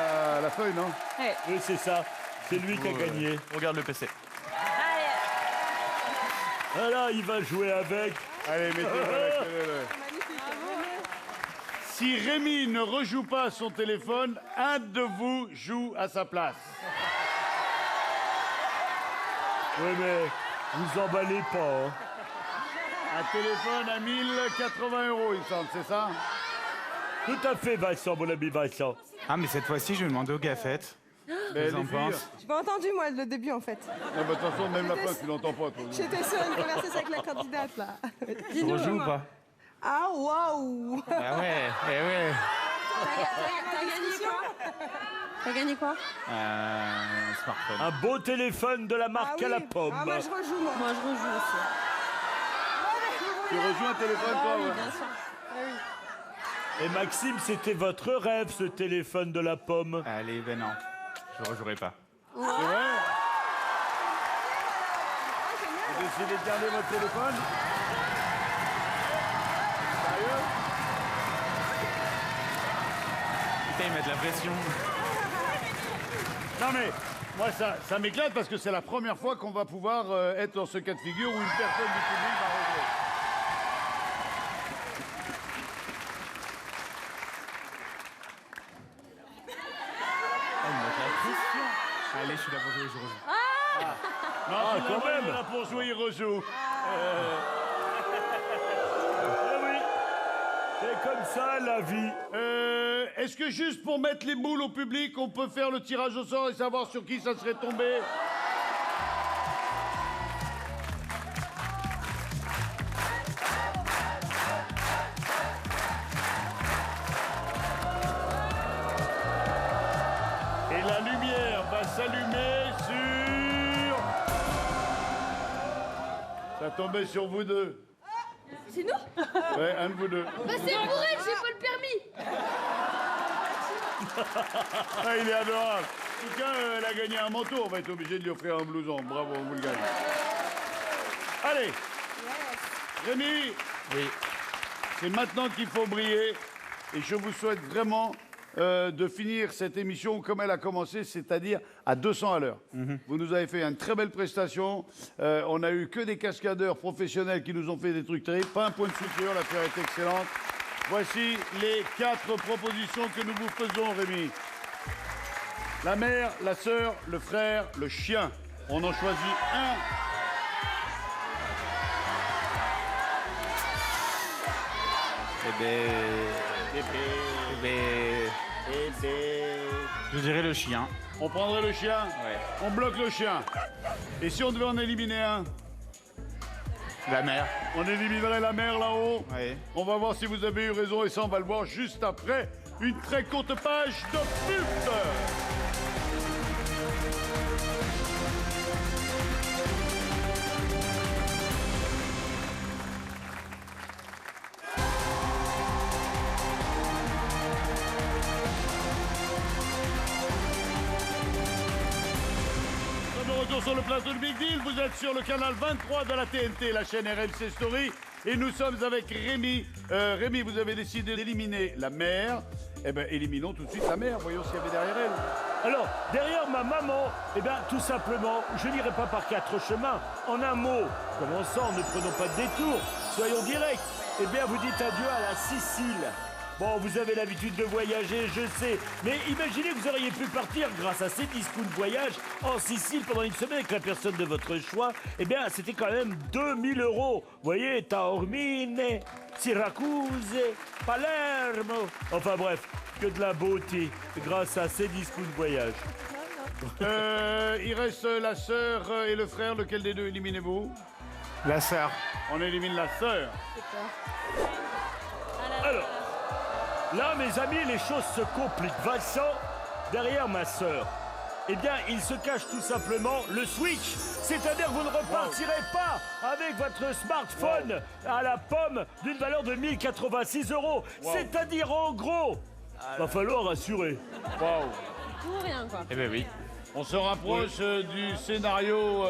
la feuille, non? Ouais. Oui, c'est ça. C'est lui qui a gagné. On garde le PC. Allez. Voilà, il va jouer avec. Allez, mettez-le. Si Rémi ne rejoue pas à son téléphone, un de vous joue à sa place. Oui, mais vous emballez pas. Hein. Un téléphone à 1080 euros, il semble, c'est ça? Tout à fait, Vincent, mon ami Vincent. Ah, mais cette fois-ci, je vais demander aux gaffettes. Mais Ils en pensent. J'ai pas entendu, moi, le début, en fait. Non, bah, de toute façon, même la fin, tu l'entends pas, toi. J'étais sur une conversation avec la candidate, là. Tu rejoues ou pas? Ah, waouh! Ah ouais, eh ouais. T'as gagné quoi? Un smartphone. Un beau téléphone de la marque Ah à la oui. pomme. Ah, moi, je rejoue, moi. Moi, je rejoue aussi. Tu rejoues un téléphone, toi, ouais. Bien sûr. Et Maxime, c'était votre rêve, ce téléphone de la pomme. Allez, ben non. Je rejouerai pas. C'est vrai? Vous décidez de garder votre téléphone? Sérieux? Putain, ils mettent la pression. Non mais, moi ça m'éclate parce que c'est la première fois qu'on va pouvoir être dans ce cas de figure où une personne du public va rejouer. Allez, je suis là pour jouer, je rejoue. Non, quand même. Là pour jouer, il rejoue. Eh oui, c'est comme ça la vie. Est-ce que juste pour mettre les boules au public, on peut faire le tirage au sort et savoir sur qui ça serait tombé? Et la lumière va s'allumer sur... Ça tombait sur vous deux. C'est nous? Ouais, un de vous deux. Bah c'est pour elle, j'ai pas le permis. Ah, il est adorable. En tout cas, elle a gagné un manteau. On va être obligé de lui offrir un blouson. Bravo, vous le gagnez. Allez. Rémi. Oui. C'est maintenant qu'il faut briller. Et je vous souhaite vraiment de finir cette émission comme elle a commencé, c'est-à-dire à 200 à l'heure. Vous nous avez fait une très belle prestation. On a eu que des cascadeurs professionnels qui nous ont fait des trucs terribles. Pas un point de suture, l'affaire est excellente. Voici les 4 propositions que nous vous faisons, Rémi. La mère, la sœur, le frère, le chien. On en choisit un. Je dirais le chien. On prendrait le chien. Ouais. On bloque le chien. Et si on devait en éliminer un? La mère. On éliminerait la mère là-haut. Ouais. On va voir si vous avez eu raison et ça, on va le voir juste après une très courte page de pub. De retour sur le plateau de Big Deal, vous êtes sur le canal 23 de la TNT, la chaîne RMC Story, et nous sommes avec Rémi. Rémi, vous avez décidé d'éliminer la mère. Eh bien, éliminons tout de suite la mère, voyons ce qu'il y avait derrière elle. Alors, derrière ma maman, eh bien, tout simplement, je n'irai pas par 4 chemins. En un mot, commençons, ne prenons pas de détour, soyons directs. Eh bien, vous dites adieu à la Sicile. Bon, vous avez l'habitude de voyager, je sais, mais imaginez que vous auriez pu partir grâce à ces discounts de voyage en Sicile pendant une semaine avec la personne de votre choix. Eh bien, c'était quand même 2000 €. Vous voyez, Taormine, Syracuse, Palermo. Enfin bref, que de la beauté grâce à ces discounts de voyage. Il reste la sœur et le frère. Lequel des deux éliminez-vous? La sœur. On élimine la sœur. Alors, là, mes amis, les choses se compliquent. Vincent, derrière ma sœur, eh bien, il se cache tout simplement le Switch. C'est-à-dire que vous ne repartirez pas avec votre smartphone à la pomme d'une valeur de 1086 €. C'est-à-dire, en gros, va falloir assurer. Waouh. Tout ou rien, quoi. Eh ben oui. On se rapproche du scénario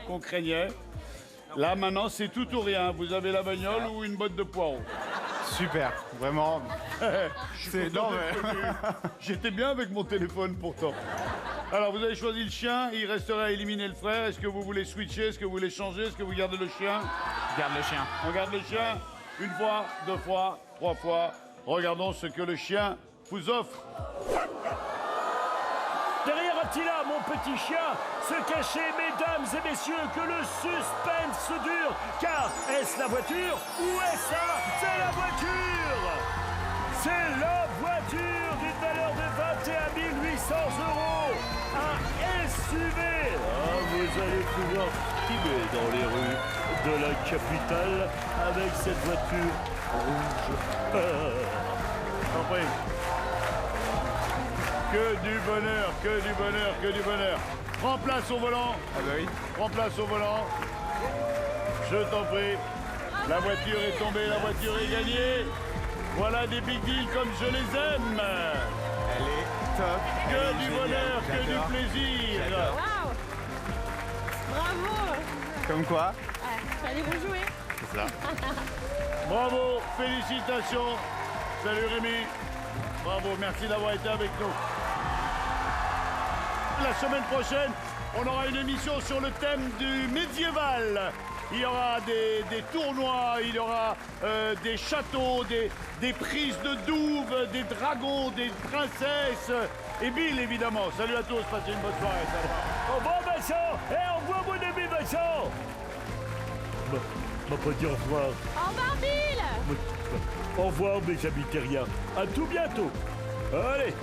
qu'on craignait. Là, maintenant, c'est tout ou rien. Vous avez la bagnole ou une botte de poireaux. Super, vraiment. Non, mais j'étais bien avec mon téléphone pourtant. Alors, vous avez choisi le chien. Il resterait à éliminer le frère. Est-ce que vous voulez switcher? Est-ce que vous voulez changer? Est-ce que vous gardez le chien? Garde le chien. On garde le chien. Une fois, 2 fois, 3 fois. Regardons ce que le chien vous offre. Derrière Attila, mon petit chien, se cachait, mesdames et messieurs, que le suspense dure. Car est-ce la voiture ou est-ce ça? C'est la voiture! C'est la voiture d'une valeur de 21 800 €. Un SUV. Ah, vous allez pouvoir trimer dans les rues de la capitale avec cette voiture rouge. T'en prie. Que du bonheur, que du bonheur, que du bonheur. Prends place au volant. Ah bah oui. Prends place au volant. Je t'en prie. La voiture est tombée, la voiture est gagnée. Voilà des big deals comme je les aime. Elle est top. Que Elle est du géniale, bonheur, que du j'adore. plaisir. Waouh. Bravo. Comme quoi? Allez, vous jouer. C'est ça. Bravo, félicitations. Salut Rémi. Bravo, merci d'avoir été avec nous. La semaine prochaine, on aura une émission sur le thème du médiéval. Il y aura des tournois, il y aura des châteaux, des prises de douves, des dragons, des princesses et Bill évidemment. Salut à tous, passez une bonne soirée. Salut. Au revoir, Vincent. Et au revoir, mon ami Vincent. M'a pas dit au revoir. Au revoir, Bill. Au revoir, mes amis terriens. À tout bientôt. Allez.